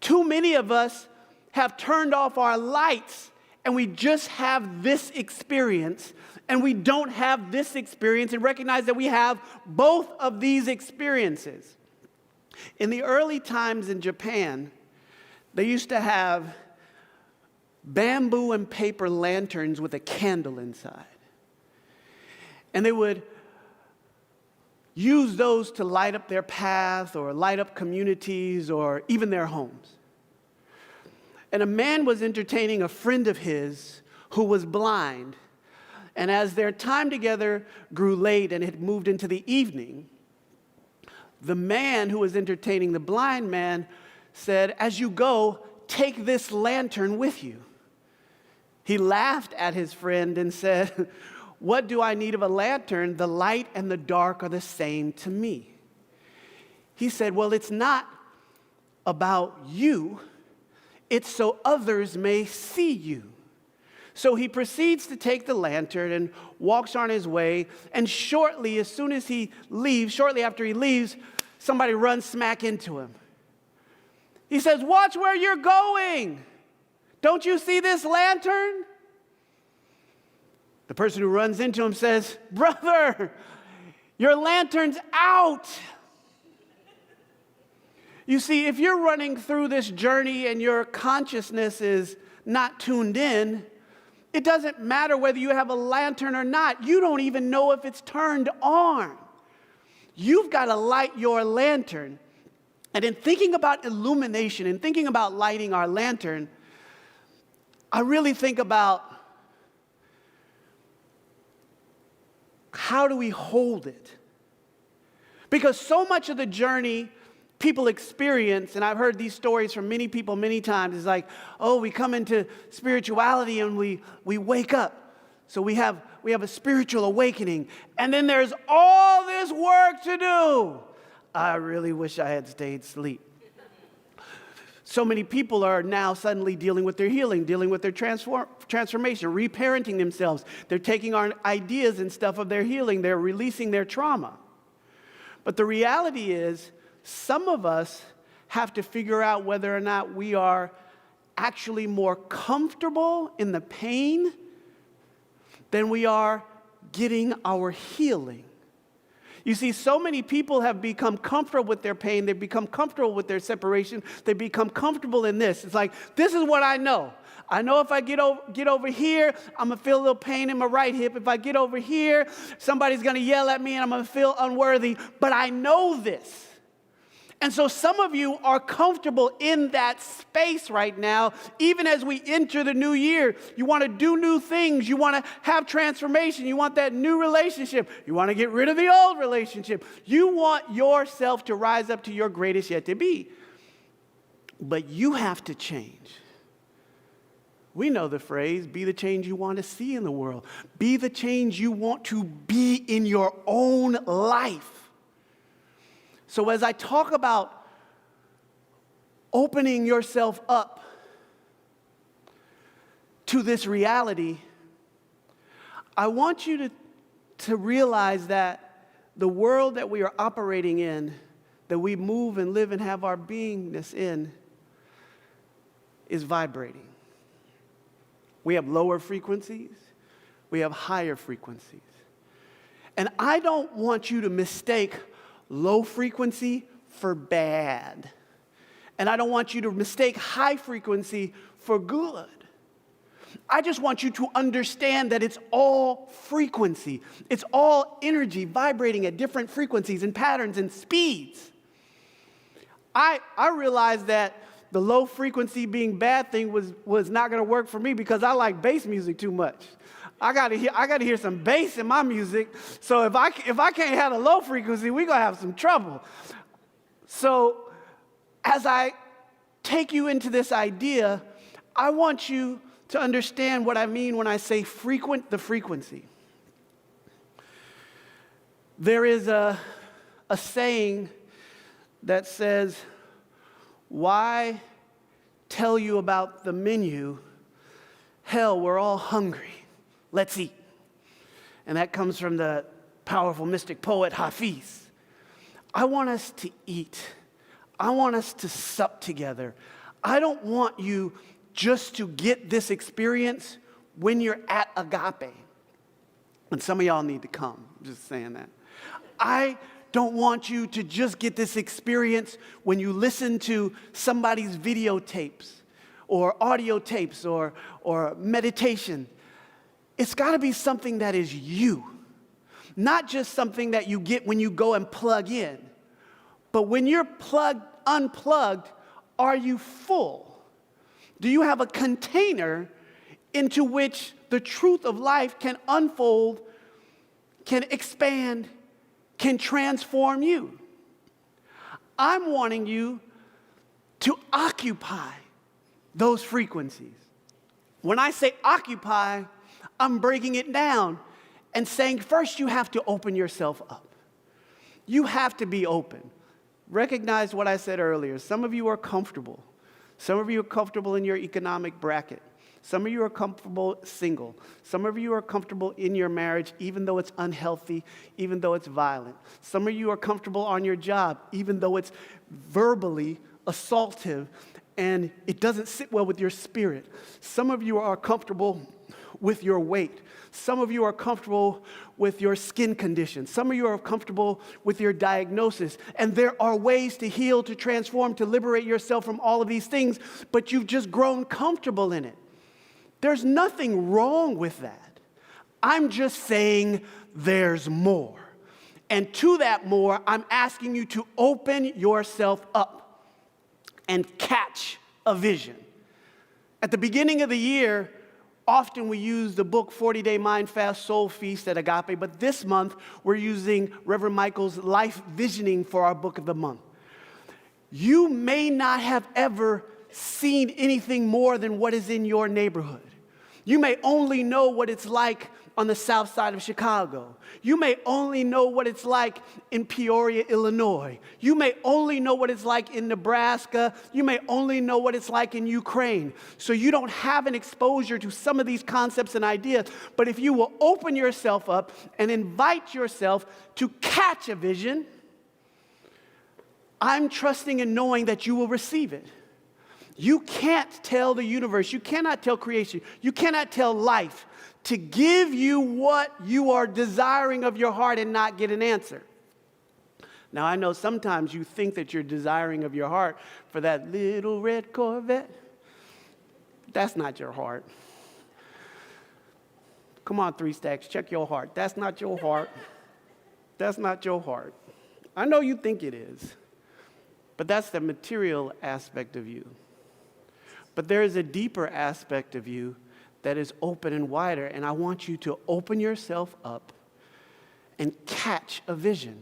Too many of us have turned off our lights and we just have this experience, and we don't have this experience and recognize that we have both of these experiences. In the early times in Japan, they used to have bamboo and paper lanterns with a candle inside. And they would use those to light up their path or light up communities or even their homes. And a man was entertaining a friend of his who was blind. And as their time together grew late and it moved into the evening, the man who was entertaining the blind man said, "As you go, take this lantern with you." He laughed at his friend and said, "What do I need of a lantern? The light and the dark are the same to me." He said, "Well, it's not about you. It's so others may see you." So he proceeds to take the lantern and walks on his way. And shortly after he leaves, somebody runs smack into him. He says, "Watch where you're going. Don't you see this lantern?" The person who runs into him says, "Brother, your lantern's out." You see, if you're running through this journey and your consciousness is not tuned in, it doesn't matter whether you have a lantern or not. You don't even know if it's turned on. You've got to light your lantern. And in thinking about illumination and thinking about lighting our lantern, I really think about how do we hold it? Because so much of the journey people experience, and I've heard these stories from many people many times, is like, oh, we come into spirituality and we wake up. So we have a spiritual awakening. And then there's all this work to do. I really wish I had stayed asleep. So many people are now suddenly dealing with their healing, dealing with their transformation, reparenting themselves. They're taking our ideas and stuff of their healing. They're releasing their trauma. But the reality is, some of us have to figure out whether or not we are actually more comfortable in the pain than we are getting our healing. You see, so many people have become comfortable with their pain. They've become comfortable with their separation. They've become comfortable in this. It's like, this is what I know. I know if I get over here, I'm going to feel a little pain in my right hip. If I get over here, somebody's going to yell at me and I'm going to feel unworthy. But I know this. And so some of you are comfortable in that space right now. Even as we enter the new year, you want to do new things. You want to have transformation. You want that new relationship. You want to get rid of the old relationship. You want yourself to rise up to your greatest yet to be. But you have to change. We know the phrase, be the change you want to see in the world. Be the change you want to be in your own life. So as I talk about opening yourself up to this reality, I want you to realize that the world that we are operating in, that we move and live and have our beingness in, is vibrating. We have lower frequencies. We have higher frequencies. And I don't want you to mistake low frequency for bad. And I don't want you to mistake high frequency for good. I just want you to understand that it's all frequency. It's all energy vibrating at different frequencies and patterns and speeds. I realized that the low frequency being bad thing was not going to work for me because I like bass music too much. I got to hear some bass in my music. So if I can't have a low frequency, we're going to have some trouble. So as I take you into this idea, I want you to understand what I mean when I say frequent the frequency. There is a saying that says, why tell you about the menu? Hell, we're all hungry. Let's eat. And that comes from the powerful mystic poet Hafiz. I want us to eat. I want us to sup together. I don't want you just to get this experience when you're at Agape. And some of y'all need to come. I'm just saying that. I don't want you to just get this experience when you listen to somebody's videotapes or audio tapes or meditation. It's got to be something that is you, not just something that you get when you go and plug in. But when you're unplugged, are you full? Do you have a container into which the truth of life can unfold, can expand, can transform you? I'm wanting you to occupy those frequencies. When I say occupy, I'm breaking it down and saying first you have to open yourself up. You have to be open. Recognize what I said earlier. Some of you are comfortable. Some of you are comfortable in your economic bracket. Some of you are comfortable single. Some of you are comfortable in your marriage, even though it's unhealthy, even though it's violent. Some of you are comfortable on your job, even though it's verbally assaultive and it doesn't sit well with your spirit. Some of you are comfortable with your weight. Some of you are comfortable with your skin condition. Some of you are comfortable with your diagnosis. And there are ways to heal, to transform, to liberate yourself from all of these things, but you've just grown comfortable in it. There's nothing wrong with that. I'm just saying there's more. And to that more, I'm asking you to open yourself up and catch a vision. At the beginning of the year, often we use the book 40-Day Mind Fast Soul Feast at Agape, but this month we're using Reverend Michael's Life Visioning for our book of the month. You may not have ever seen anything more than what is in your neighborhood. You may only know what it's like on the south side of Chicago. You may only know what it's like in Peoria, Illinois. You may only know what it's like in Nebraska. You may only know what it's like in Ukraine. So you don't have an exposure to some of these concepts and ideas. But if you will open yourself up and invite yourself to catch a vision, I'm trusting and knowing that you will receive it. You can't tell the universe, you cannot tell creation, you cannot tell life to give you what you are desiring of your heart and not get an answer. Now, I know sometimes you think that you're desiring of your heart for that little red Corvette. That's not your heart. Come on, 3 Stacks, check your heart. That's not your heart. That's not your heart. I know you think it is, but that's the material aspect of you. But there is a deeper aspect of you that is open and wider, and I want you to open yourself up and catch a vision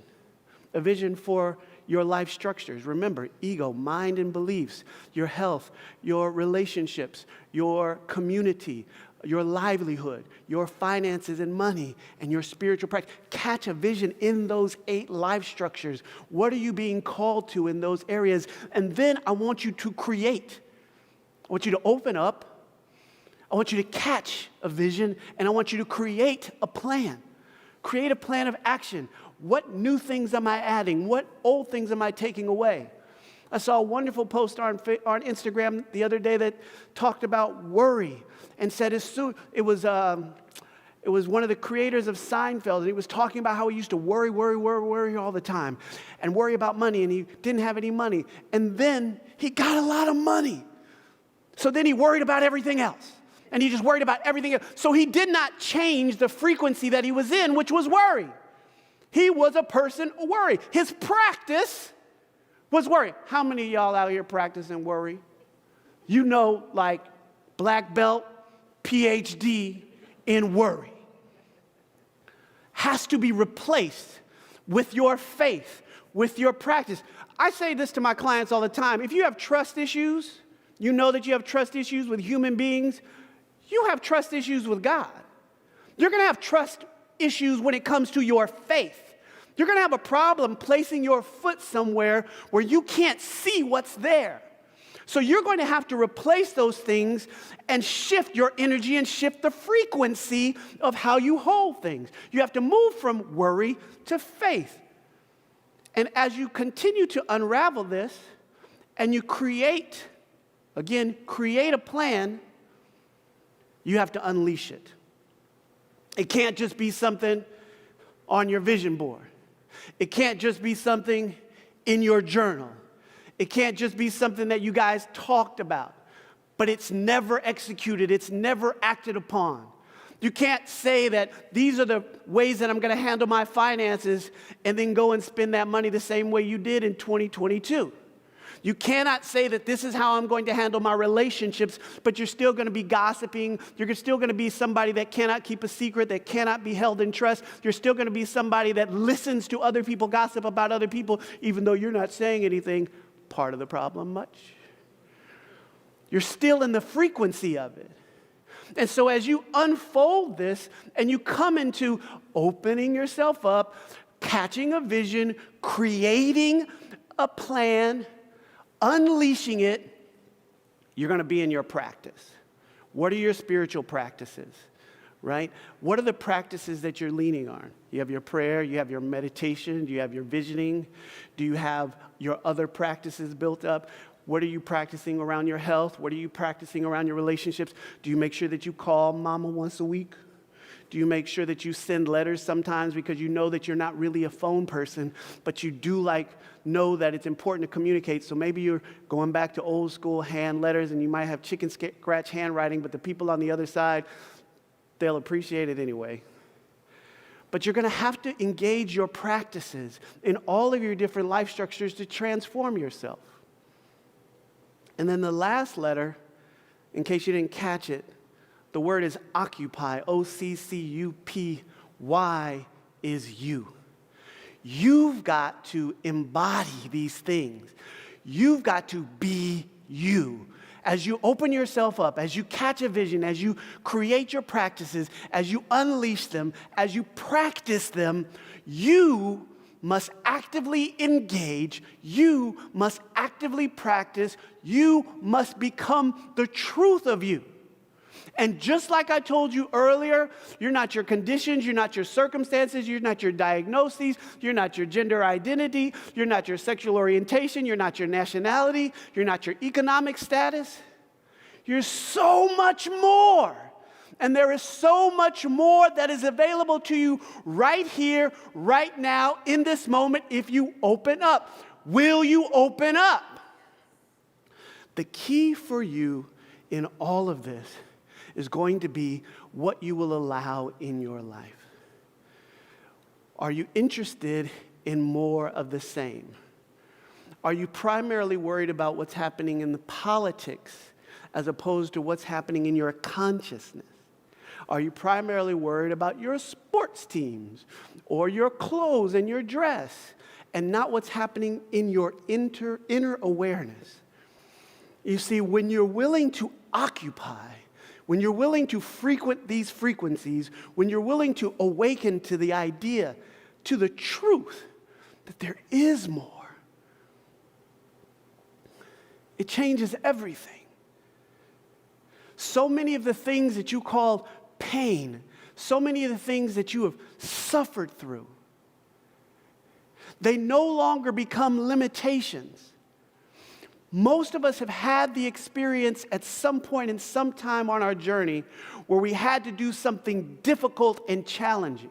for your life structures. Remember, ego, mind, and beliefs, your health, your relationships, your community, your livelihood, your finances and money, and your spiritual practice. Catch a vision in those 8 life structures. What are you being called to in those areas? And then I want you to create. I want you to open up. I want you to catch a vision, and I want you to create a plan. Create a plan of action. What new things am I adding? What old things am I taking away? I saw a wonderful post on Instagram the other day that talked about worry and said it was one of the creators of Seinfeld, and he was talking about how he used to worry all the time and worry about money, and he didn't have any money. And then he got a lot of money. So then he worried about everything else. And he just worried about everything else. So he did not change the frequency that he was in, which was worry. He was a person of worry. His practice was worry. How many of y'all out here practicing worry? You know, like black belt, PhD in worry. Has to be replaced with your faith, with your practice. I say this to my clients all the time. If you have trust issues, you know that you have trust issues with human beings, you have trust issues with God. You're going to have trust issues when it comes to your faith. You're going to have a problem placing your foot somewhere where you can't see what's there. So you're going to have to replace those things and shift your energy and shift the frequency of how you hold things. You have to move from worry to faith. And as you continue to unravel this and you create a plan, you have to unleash it. It can't just be something on your vision board. It can't just be something in your journal. It can't just be something that you guys talked about, but it's never executed. It's never acted upon. You can't say that these are the ways that I'm going to handle my finances and then go and spend that money the same way you did in 2022. You cannot say that this is how I'm going to handle my relationships, but you're still going to be gossiping. You're still going to be somebody that cannot keep a secret, that cannot be held in trust. You're still going to be somebody that listens to other people gossip about other people, even though you're not saying anything. Part of the problem much. You're still in the frequency of it. And so as you unfold this and you come into opening yourself up, catching a vision, creating a plan, unleashing it, you're going to be in your practice. What are your spiritual practices, right? What are the practices that you're leaning on? You have your prayer, you have your meditation, you have your visioning. Do you have your other practices built up? What are you practicing around your health? What are you practicing around your relationships? Do you make sure that you call mama once a week? Do you make sure that you send letters sometimes because you know that you're not really a phone person, but you do know that it's important to communicate? So maybe you're going back to old school hand letters and you might have chicken scratch handwriting, but the people on the other side, they'll appreciate it anyway. But you're going to have to engage your practices in all of your different life structures to transform yourself. And then the last letter, in case you didn't catch it, the word is occupy, O-C-C-U-P-Y, is you. You've got to embody these things. You've got to be you. As you open yourself up, as you catch a vision, as you create your practices, as you unleash them, as you practice them, you must actively engage. You must actively practice. You must become the truth of you. And just like I told you earlier, you're not your conditions, you're not your circumstances, you're not your diagnoses, you're not your gender identity, you're not your sexual orientation, you're not your nationality, you're not your economic status. You're so much more. And there is so much more that is available to you right here, right now, in this moment, if you open up. Will you open up? The key for you in all of this is going to be what you will allow in your life. Are you interested in more of the same? Are you primarily worried about what's happening in the politics as opposed to what's happening in your consciousness? Are you primarily worried about your sports teams or your clothes and your dress and not what's happening in your inner awareness? You see, when you're willing to occupy, when you're willing to frequent these frequencies, when you're willing to awaken to the idea, to the truth that there is more, it changes everything. so many of the things that you call pain, so many of the things that you have suffered through, they no longer become limitations. Most of us have had the experience at some point in some time on our journey where we had to do something difficult and challenging.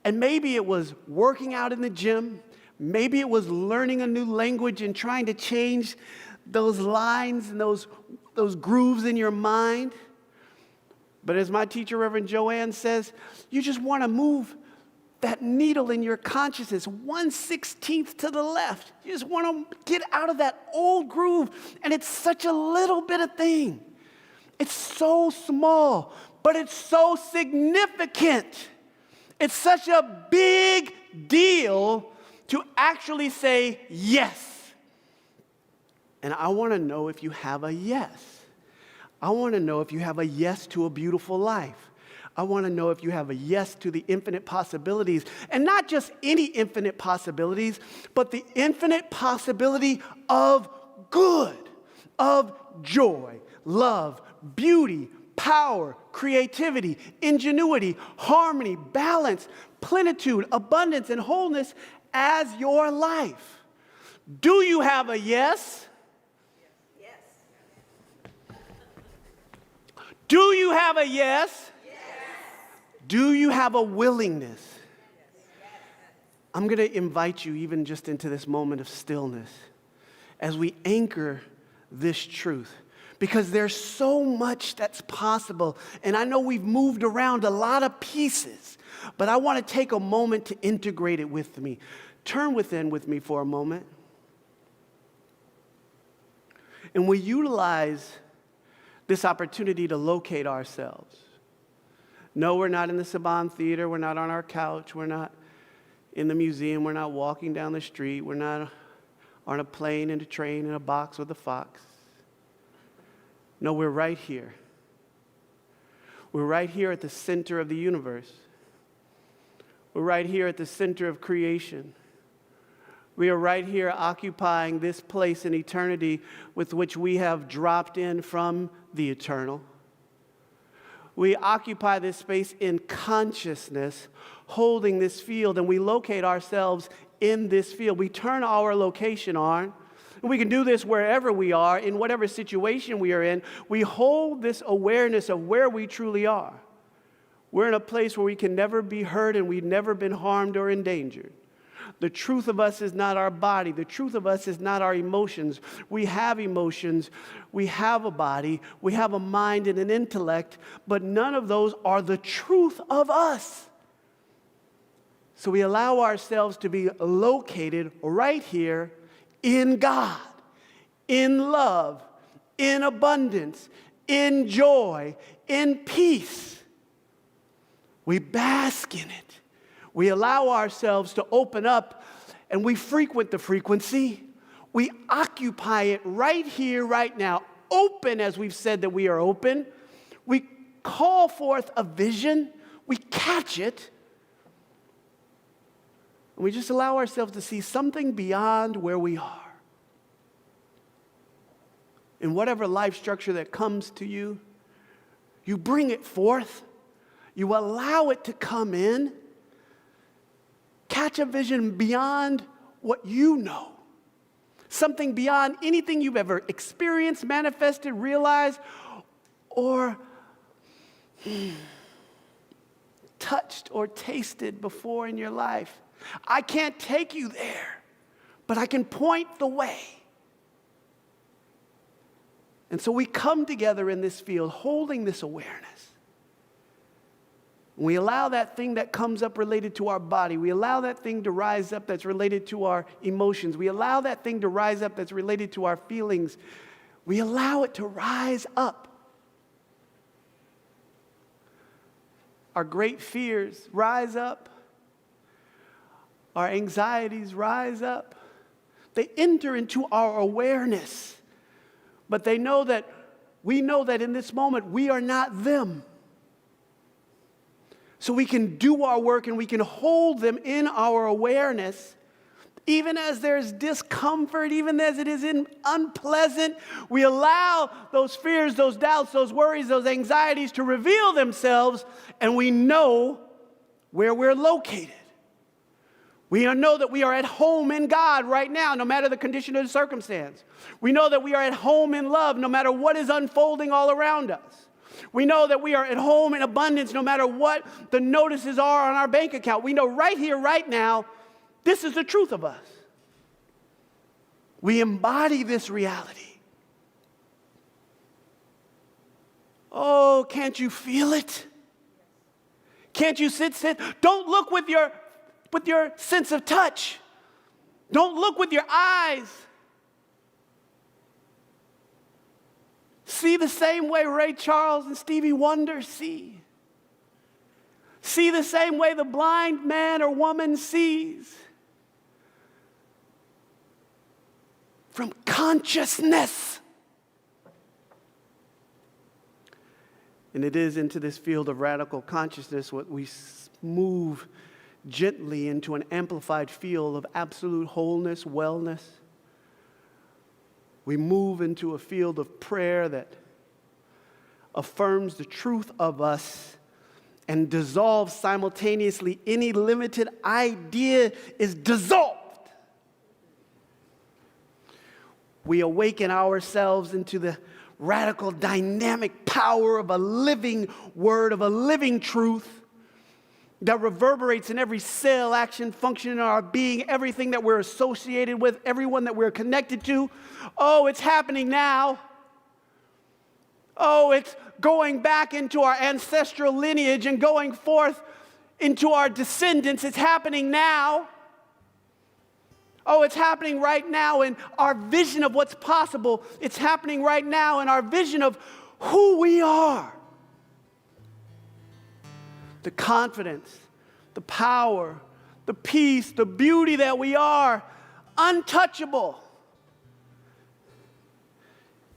And maybe it was working out in the gym. Maybe it was learning a new language and trying to change those lines and those grooves in your mind. But as my teacher, Reverend Joanne, says, you just want to move that needle in your consciousness 1/16 to the left. You just want to get out of that old groove, and it's such a little bit of thing. It's so small, but it's so significant. It's such a big deal to actually say yes. And I want to know if you have a yes. I want to know if you have a yes to a beautiful life. I want to know if you have a yes to the infinite possibilities. And not just any infinite possibilities, but the infinite possibility of good, of joy, love, beauty, power, creativity, ingenuity, harmony, balance, plenitude, abundance, and wholeness as your life. Do you have a yes? Yes. Do you have a yes? Do you have a willingness? I'm going to invite you even just into this moment of stillness as we anchor this truth, because there's so much that's possible. And I know we've moved around a lot of pieces, but I want to take a moment to integrate it with me. Turn within with me for a moment. And we utilize this opportunity to locate ourselves. No, we're not in the Saban Theater. We're not on our couch. We're not in the museum. We're not walking down the street. We're not on a plane, in a train, in a box with a fox. No, we're right here. We're right here at the center of the universe. We're right here at the center of creation. We are right here occupying this place in eternity with which we have dropped in from the eternal. We occupy this space in consciousness, holding this field, and we locate ourselves in this field. We turn our location on, and we can do this wherever we are, in whatever situation we are in. We hold this awareness of where we truly are. We're in a place where we can never be hurt, and we've never been harmed or endangered. The truth of us is not our body. The truth of us is not our emotions. We have emotions. We have a body. We have a mind and an intellect, but none of those are the truth of us. So we allow ourselves to be located right here in God, in love, in abundance, in joy, in peace. We bask in it. We allow ourselves to open up, and we frequent the frequency. We occupy it right here, right now. Open, as we've said that we are open. We call forth a vision. We catch it. And we just allow ourselves to see something beyond where we are. In whatever life structure that comes to you, you bring it forth. You allow it to come in. Catch a vision beyond what you know. Something beyond anything you've ever experienced, manifested, realized, or touched or tasted before in your life. I can't take you there, but I can point the way. And so we come together in this field holding this awareness. We allow that thing that comes up related to our body. We allow that thing to rise up that's related to our emotions. We allow that thing to rise up that's related to our feelings. We allow it to rise up. Our great fears rise up. Our anxieties rise up. They enter into our awareness. But we know that in this moment we are not them. So we can do our work and we can hold them in our awareness Even as there's discomfort, even as it is unpleasant, we allow those fears, those doubts, those worries, those anxieties to reveal themselves, and we know where we're located. We know that we are at home in God right now, no matter the condition or the circumstance. We know that we are at home in love, no matter what is unfolding all around us. We know that we are at home in abundance, no matter what the notices are on our bank account. We know right here, right now, this is the truth of us. We embody this reality. Oh, can't you feel it? Can't you sit? Don't look with your sense of touch. Don't look with your eyes. See the same way Ray Charles and Stevie Wonder see. See the same way the blind man or woman sees. From consciousness. And it is into this field of radical consciousness what we move gently into an amplified field of absolute wholeness, wellness. We move into a field of prayer that affirms the truth of us and dissolves simultaneously any limited idea is dissolved. We awaken ourselves into the radical dynamic power of a living word, of a living truth that reverberates in every cell, action, function in our being, everything that we're associated with, everyone that we're connected to. Oh, it's happening now. Oh, it's going back into our ancestral lineage and going forth into our descendants. It's happening now. Oh, it's happening right now in our vision of what's possible. It's happening right now in our vision of who we are. The confidence, the power, the peace, the beauty that we are, untouchable.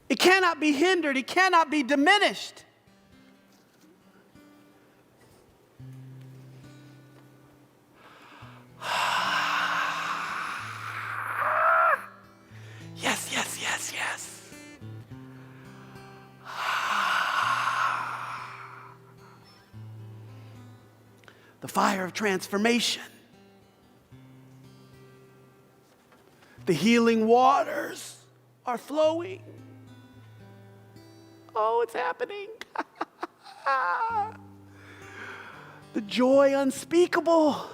It cannot be hindered. It cannot be diminished. Yes, yes, yes, yes. The fire of transformation. The healing waters are flowing. Oh, it's happening. The joy unspeakable.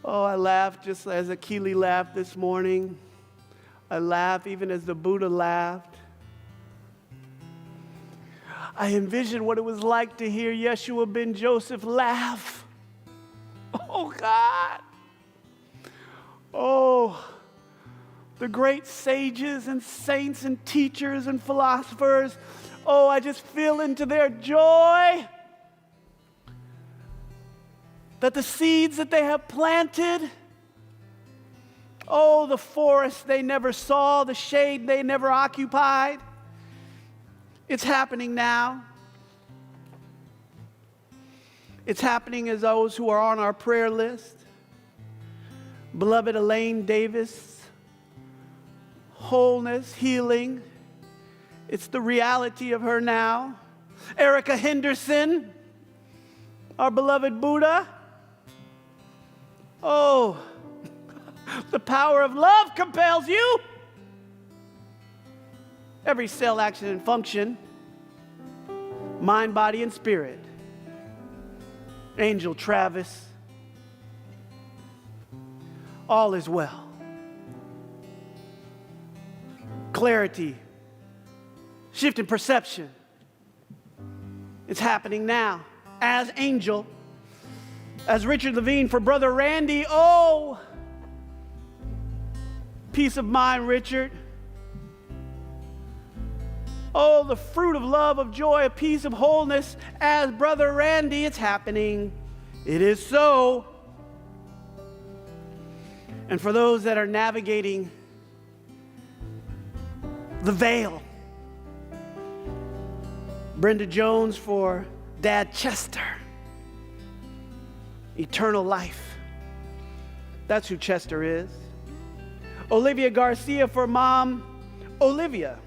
Oh, I laughed just as Akili laughed this morning. I laugh even as the Buddha laughed. I envisioned what it was like to hear Yeshua ben Joseph laugh. Oh, God. Oh, the great sages and saints and teachers and philosophers. Oh, I just feel into their joy that the seeds that they have planted, oh, the forest they never saw, the shade they never occupied, it's happening now. It's happening as those who are on our prayer list. Beloved Elaine Davis, wholeness, healing, it's the reality of her now. Erica Henderson, our beloved Buddha. Oh, the power of love compels you. Every cell, action, and function, mind, body, and spirit. Angel Travis, all is well. Clarity, shift in perception. It's happening now. As Angel, as Richard Levine for Brother Randy. Oh, peace of mind, Richard. Oh, the fruit of love, of joy, of peace, of wholeness. As Brother Randy, it's happening. It is so. And for those that are navigating the veil, Brenda Jones for Dad Chester. Eternal life. That's who Chester is. Olivia Garcia for Mom Olivia.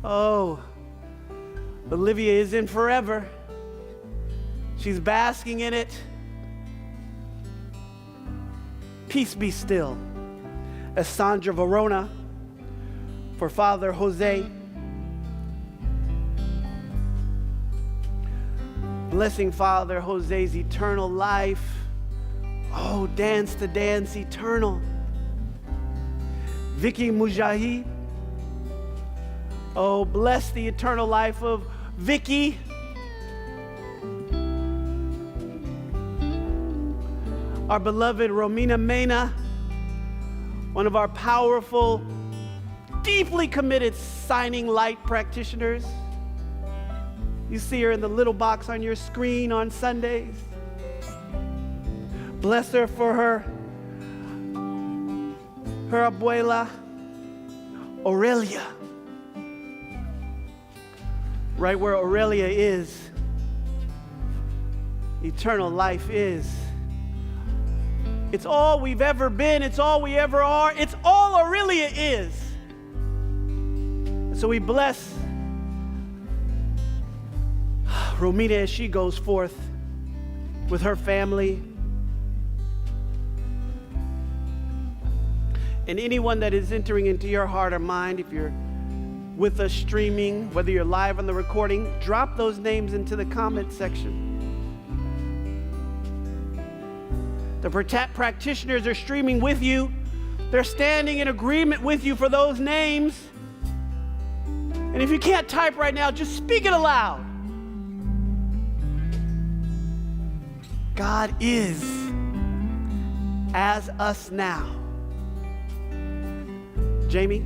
Oh, Olivia is in forever. She's basking in it. Peace be still. As Sandra Verona for Father Jose. Blessing Father Jose's eternal life. Oh, dance to dance eternal. Vicky Mujahid. Oh, bless the eternal life of Vicky. Our beloved Romina Mena, one of our powerful, deeply committed signing light practitioners. You see her in the little box on your screen on Sundays. Bless her for her abuela, Aurelia. Right where Aurelia is, eternal life is. It's all we've ever been. It's all we ever are. It's all Aurelia is. And so we bless Romina as she goes forth with her family. And anyone that is entering into your heart or mind, if you're with us streaming, whether you're live on the recording, drop those names into the comment section. The practitioners are streaming with you. They're standing in agreement with you for those names. And if you can't type right now, just speak it aloud. God is as us now. Jamie?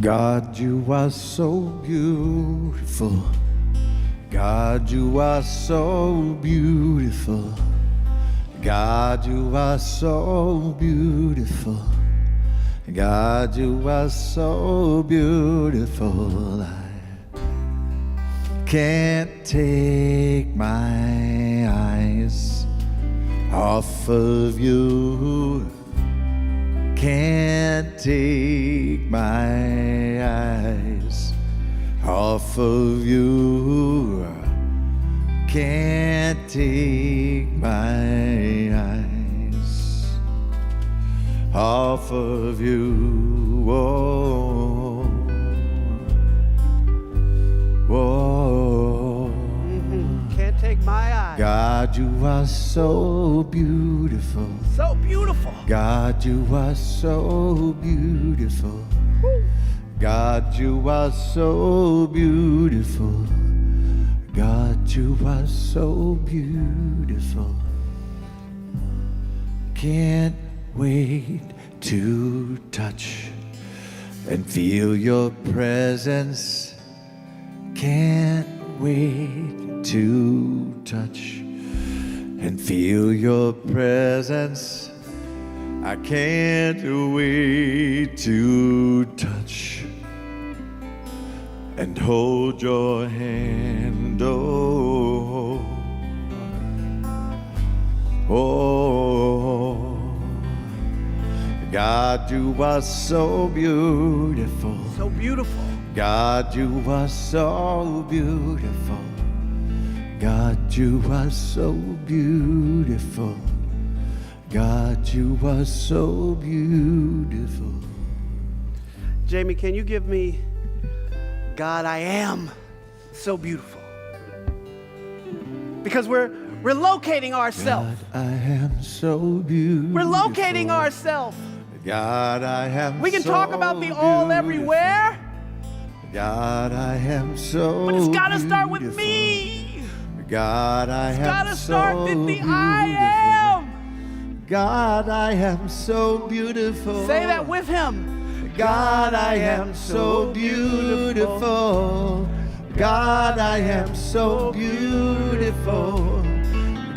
God, you are so beautiful. God, you are so beautiful. God, you are so beautiful. God, you are so beautiful. I can't take my eyes off of you. Can't take my eyes off of you. Can't take my eyes off of you. Oh, oh. Can't take my eyes. God, you are so beautiful. So beautiful. God, you are so beautiful. God, you are so beautiful. God, you are so beautiful. Can't wait to touch and feel your presence. Can't wait to touch and feel your presence. I can't wait to touch and hold your hand. Oh, oh, God, you are so beautiful. So beautiful. God, you are so beautiful. God, you are so beautiful. God, you are so beautiful. Jamie, can you give me God, I am so beautiful? Because we're locating ourselves. God, I am so beautiful. We're locating ourselves. God, I am We can so talk about the all beautiful. everywhere, God, I am so but it's got to start with beautiful. me. God, I It's am got to start so with the beautiful. I am. God, I am so beautiful. Say that with him. God, I am so beautiful. God, I am so beautiful.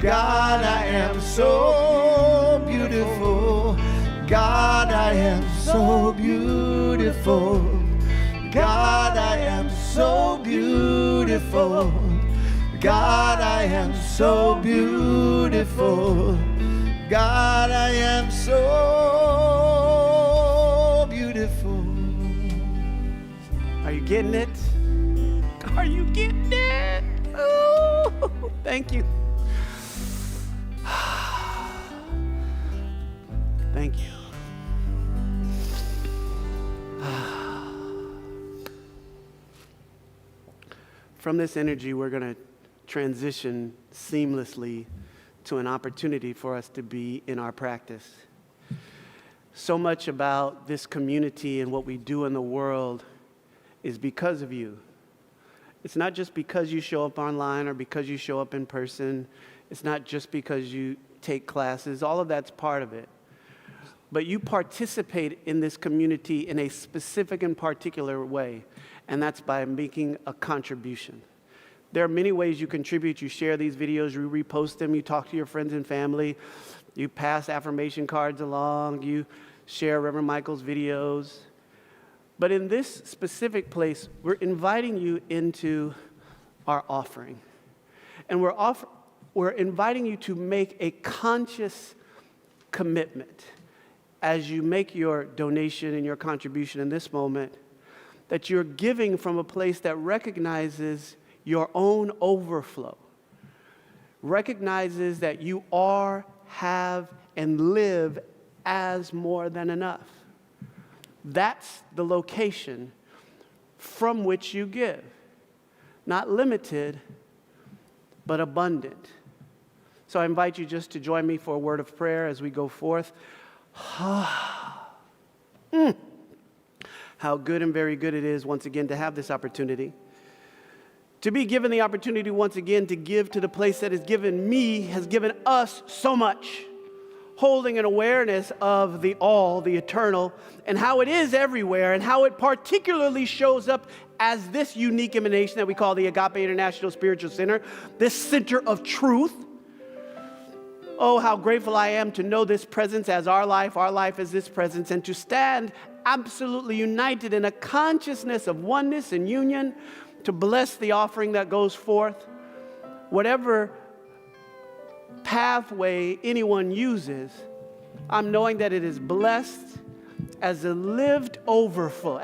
God, I am so beautiful. God, I am so beautiful. God, I am so beautiful. God, I am so beautiful. God, I am so beautiful. Are you getting it? Are you getting it? Oh, thank you. Thank you. From this energy, we're going to transition seamlessly to an opportunity for us to be in our practice. So much about this community and what we do in the world is because of you. It's not just because you show up online or because you show up in person. It's not just because you take classes. All of that's part of it. But you participate in this community in a specific and particular way, and that's by making a contribution. There are many ways you contribute. You share these videos, you repost them, you talk to your friends and family, you pass affirmation cards along, you share Reverend Michael's videos. But in this specific place, we're inviting you into our offering. And we're inviting you to make a conscious commitment as you make your donation and your contribution in this moment, that you're giving from a place that recognizes your own overflow, recognizes that you are, have, and live as more than enough. That's the location from which you give. Not limited, but abundant. So I invite you just to join me for a word of prayer as we go forth. How good and very good it is once again to have this opportunity. To be given the opportunity once again to give to the place that has given me, has given us so much. Holding an awareness of the all, the eternal, and how it is everywhere, and how it particularly shows up as this unique emanation that we call the Agape International Spiritual Center, this center of truth. Oh, how grateful I am to know this presence as our life as this presence, and to stand absolutely united in a consciousness of oneness and union, to bless the offering that goes forth. Whatever pathway anyone uses, I'm knowing that it is blessed as the lived overflow,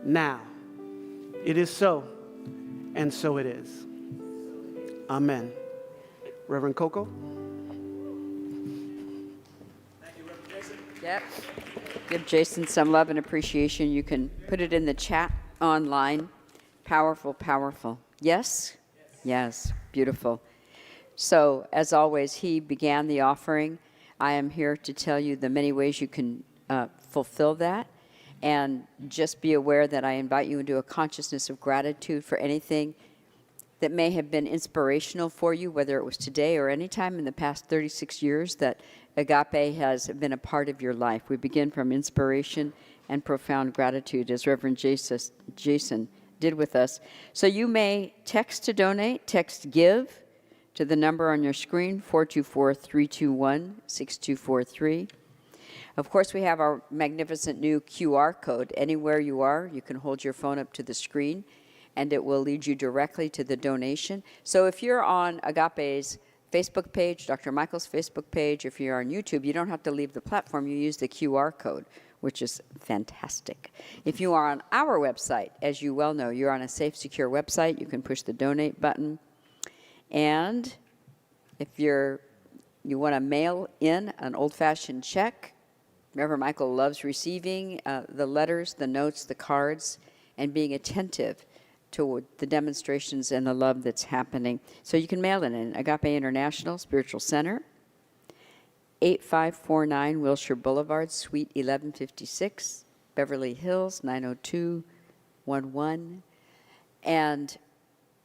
now. It is so, and so it is. Amen. Reverend Coco. Thank you, Reverend Jason. Yep. Give Jason some love and appreciation. You can put it in the chat online. Powerful, powerful. Yes? Yes. Beautiful. So, as always, he began the offering. I am here to tell you the many ways you can fulfill that. And just be aware that I invite you into a consciousness of gratitude for anything that may have been inspirational for you, whether it was today or any time in the past 36 years that Agape has been a part of your life. We begin from inspiration and profound gratitude, as Reverend Jason did with us. So you may text to donate, text GIVE to the number on your screen, 424-321-6243. Of course, we have our magnificent new QR code. Anywhere you are, you can hold your phone up to the screen, and it will lead you directly to the donation. So if you're on Agape's Facebook page, Dr. Michael's Facebook page, if you're on YouTube, you don't have to leave the platform. You use the QR code, which is fantastic. If you are on our website, as you well know, you're on a safe, secure website. You can push the donate button. And if you want to mail in an old-fashioned check, Reverend Michael loves receiving the letters, the notes, the cards, and being attentive to the demonstrations and the love that's happening. So you can mail it in Agape International Spiritual Center, 8549 Wilshire Boulevard, Suite 1156, Beverly Hills, 90211. And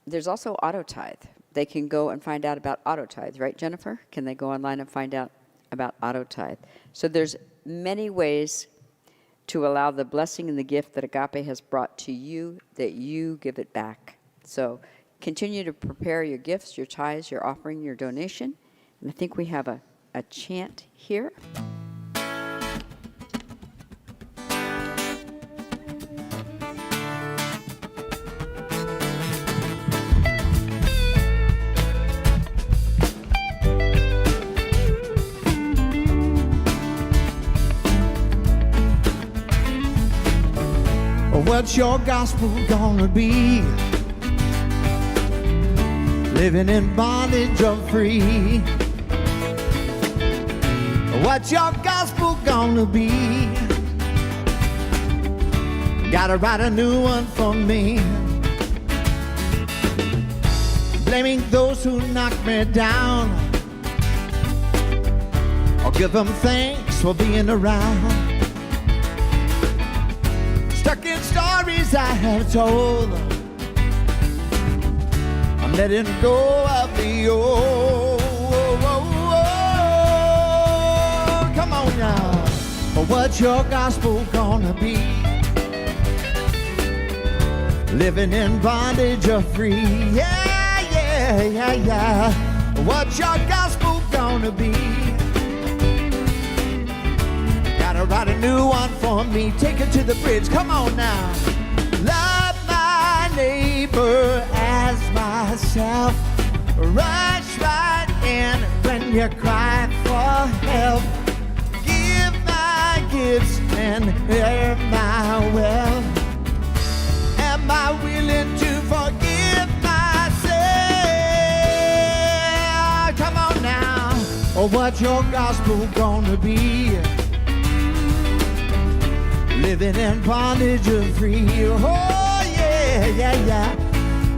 there's also Auto Tithe. They can go and find out about Auto Tithe, right, Jennifer? Can they go online and find out about Auto Tithe? So there's many ways to allow the blessing and the gift that Agape has brought to you, that you give it back. So Continue to prepare your gifts, your tithes, your offering, your donation. And I think we have a chant here. What's your gospel gonna be? Living in bondage or free? What's your gospel gonna be? Gotta write a new one for me. Blaming those who knocked me down, or give them thanks for being around. Stuck in stories I have told, I'm letting go of the old. Come on now. But what's your gospel gonna be? Living in bondage or free? Yeah, yeah, yeah, yeah. What's your gospel gonna be? Gotta write a new one for me. Take it to the bridge. Come on now. Love my neighbor as myself. Rush right in when you cry for help. Give my gifts and share my wealth. Am I willing to forgive myself? Come on now. Or what's your gospel gonna be? Living in bondage or free? Oh yeah, yeah, yeah.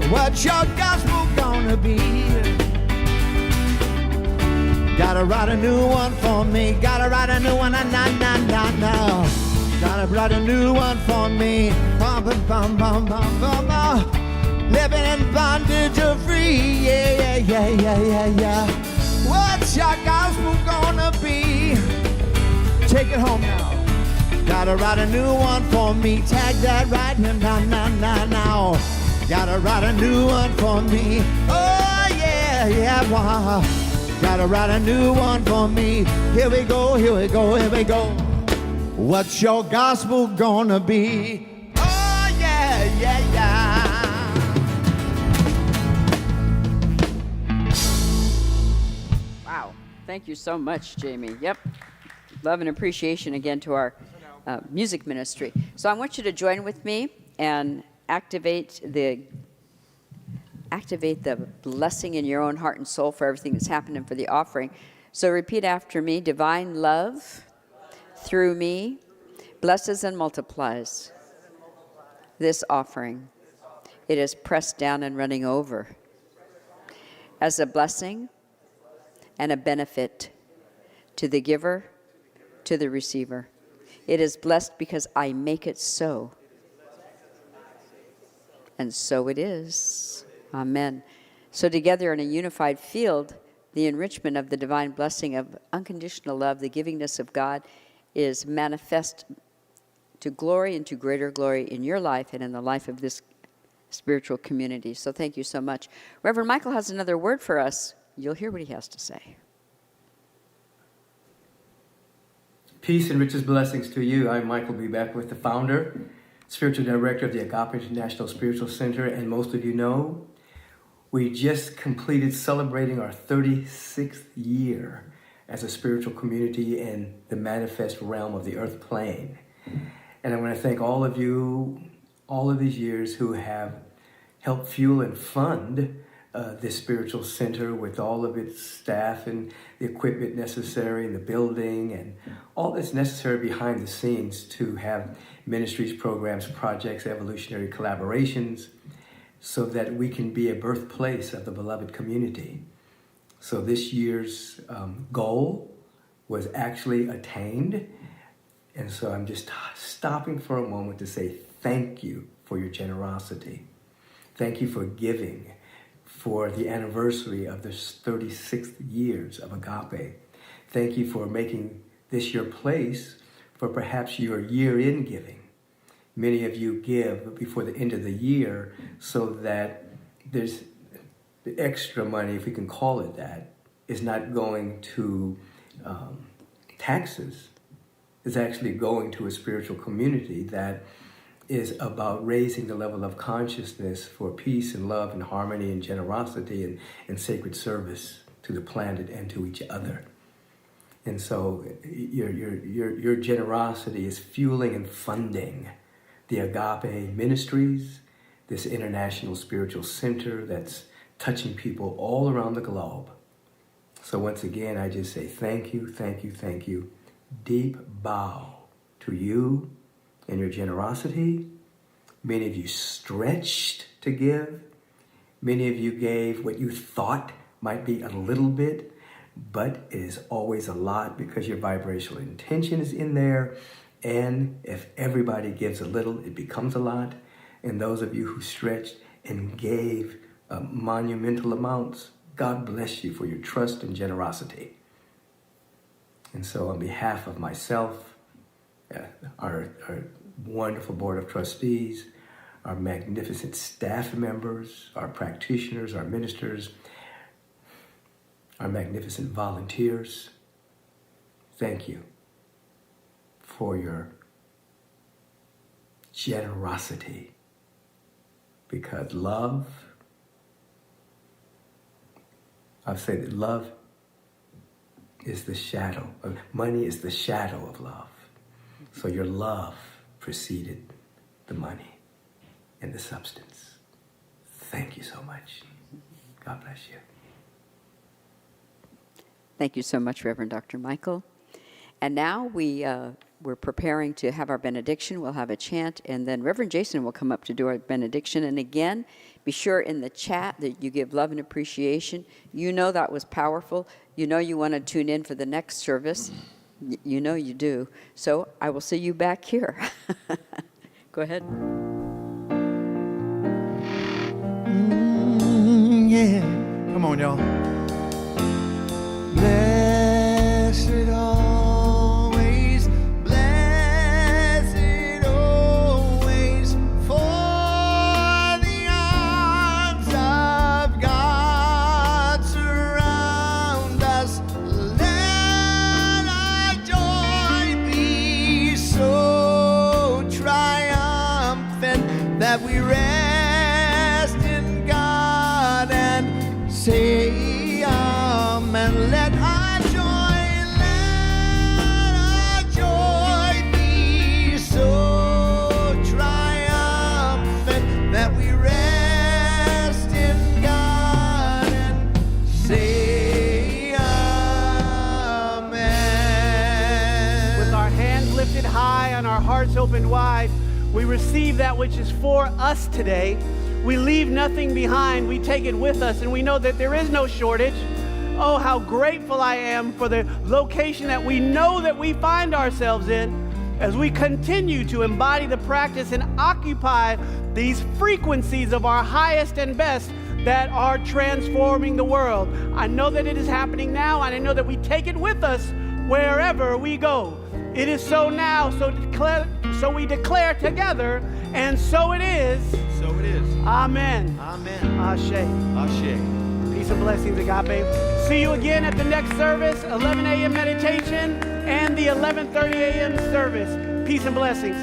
What's your gospel gonna be? Gotta write a new one for me. Gotta write a new one, nah, nah, nah, nah. Gotta write a new one for me. Bum, bum, bum, bum, bum, bum. Living in bondage or free? Yeah, yeah, yeah, yeah, yeah, yeah. What's your gospel gonna be? Take it home now. Gotta write a new one for me. Tag that right here, now, now, now, now. Gotta write a new one for me. Oh yeah, yeah, wow. Gotta write a new one for me. Here we go, here we go, here we go. What's your gospel gonna be? Oh yeah, yeah, yeah. Wow. Thank you so much, Jamie. Yep. Love and appreciation again to our music ministry. So I want you to join with me and activate the blessing in your own heart and soul for everything that's happening for the offering. So repeat after me. Divine love through me blesses and multiplies this offering. It is pressed down and running over as a blessing and a benefit to the giver, to the receiver. It is blessed because I make it so. And so it is. Amen. So together in a unified field, the enrichment of the divine blessing of unconditional love, the givingness of God, is manifest to glory and to greater glory in your life and in the life of this spiritual community. So thank you so much. Reverend Michael has another word for us. You'll hear what he has to say. Peace and richest blessings to you. I'm Michael B. Beckwith, the founder, spiritual director of the Agape International Spiritual Center. And most of you know, we just completed celebrating our 36th year as a spiritual community in the manifest realm of the earth plane. And I want to thank all of you, all of these years who have helped fuel and fund this spiritual center with all of its staff and the equipment necessary and the building and all that's necessary behind the scenes to have ministries, programs, projects, evolutionary collaborations so that we can be a birthplace of the beloved community. So this year's goal was actually attained. And so I'm just stopping for a moment to say thank you for your generosity. Thank you for giving for the anniversary of the 36th years of Agape. Thank you for making this your place for perhaps your year-end giving. Many of you give before the end of the year so that there's the extra money, if we can call it that, is not going to taxes. It's actually going to a spiritual community that is about raising the level of consciousness for peace and love and harmony and generosity and sacred service to the planet and to each other. And so your generosity is fueling and funding the Agape Ministries, this international spiritual center that's touching people all around the globe. So once again, I just say thank you, thank you, thank you. Deep bow to you and your generosity. Many of you stretched to give. Many of you gave what you thought might be a little bit, but it is always a lot because your vibrational intention is in there. And if everybody gives a little, it becomes a lot. And those of you who stretched and gave monumental amounts, God bless you for your trust and generosity. And so on behalf of myself, our wonderful board of trustees, our magnificent staff members, our practitioners, our ministers, our magnificent volunteers, thank you for your generosity, because love, I've said that love is the shadow of money, is the shadow of love. So your love preceded the money and the substance. Thank you so much. God bless you. Thank you so much, Reverend Dr. Michael. And now we're preparing to have our benediction. We'll have a chant, and then Reverend Jason will come up to do our benediction. And again, be sure in the chat that you give love and appreciation. You know that was powerful. You know you want to tune in for the next service. You know you do. So I will see you back here. Go ahead. Yeah. Come on, y'all. Blessed always, blessed always, for the arms of God surround us. Let our joy be so triumphant that we rest in God and say, and let our joy be so triumphant that we rest in God and say amen. With our hands lifted high and our hearts opened wide, we receive that which is for us today. We leave nothing behind. We take it with us, and we know that there is no shortage. Oh, how grateful I am for the location that we know that we find ourselves in as we continue to embody the practice and occupy these frequencies of our highest and best that are transforming the world. I know that it is happening now, and I know that we take it with us wherever we go. It is so now, so we declare together, and so it is. So it is. Amen. Amen. Ashe. Ashe. Peace and blessings, Agape. See you again at the next service, 11 a.m. meditation, and the 11:30 a.m. service. Peace and blessings.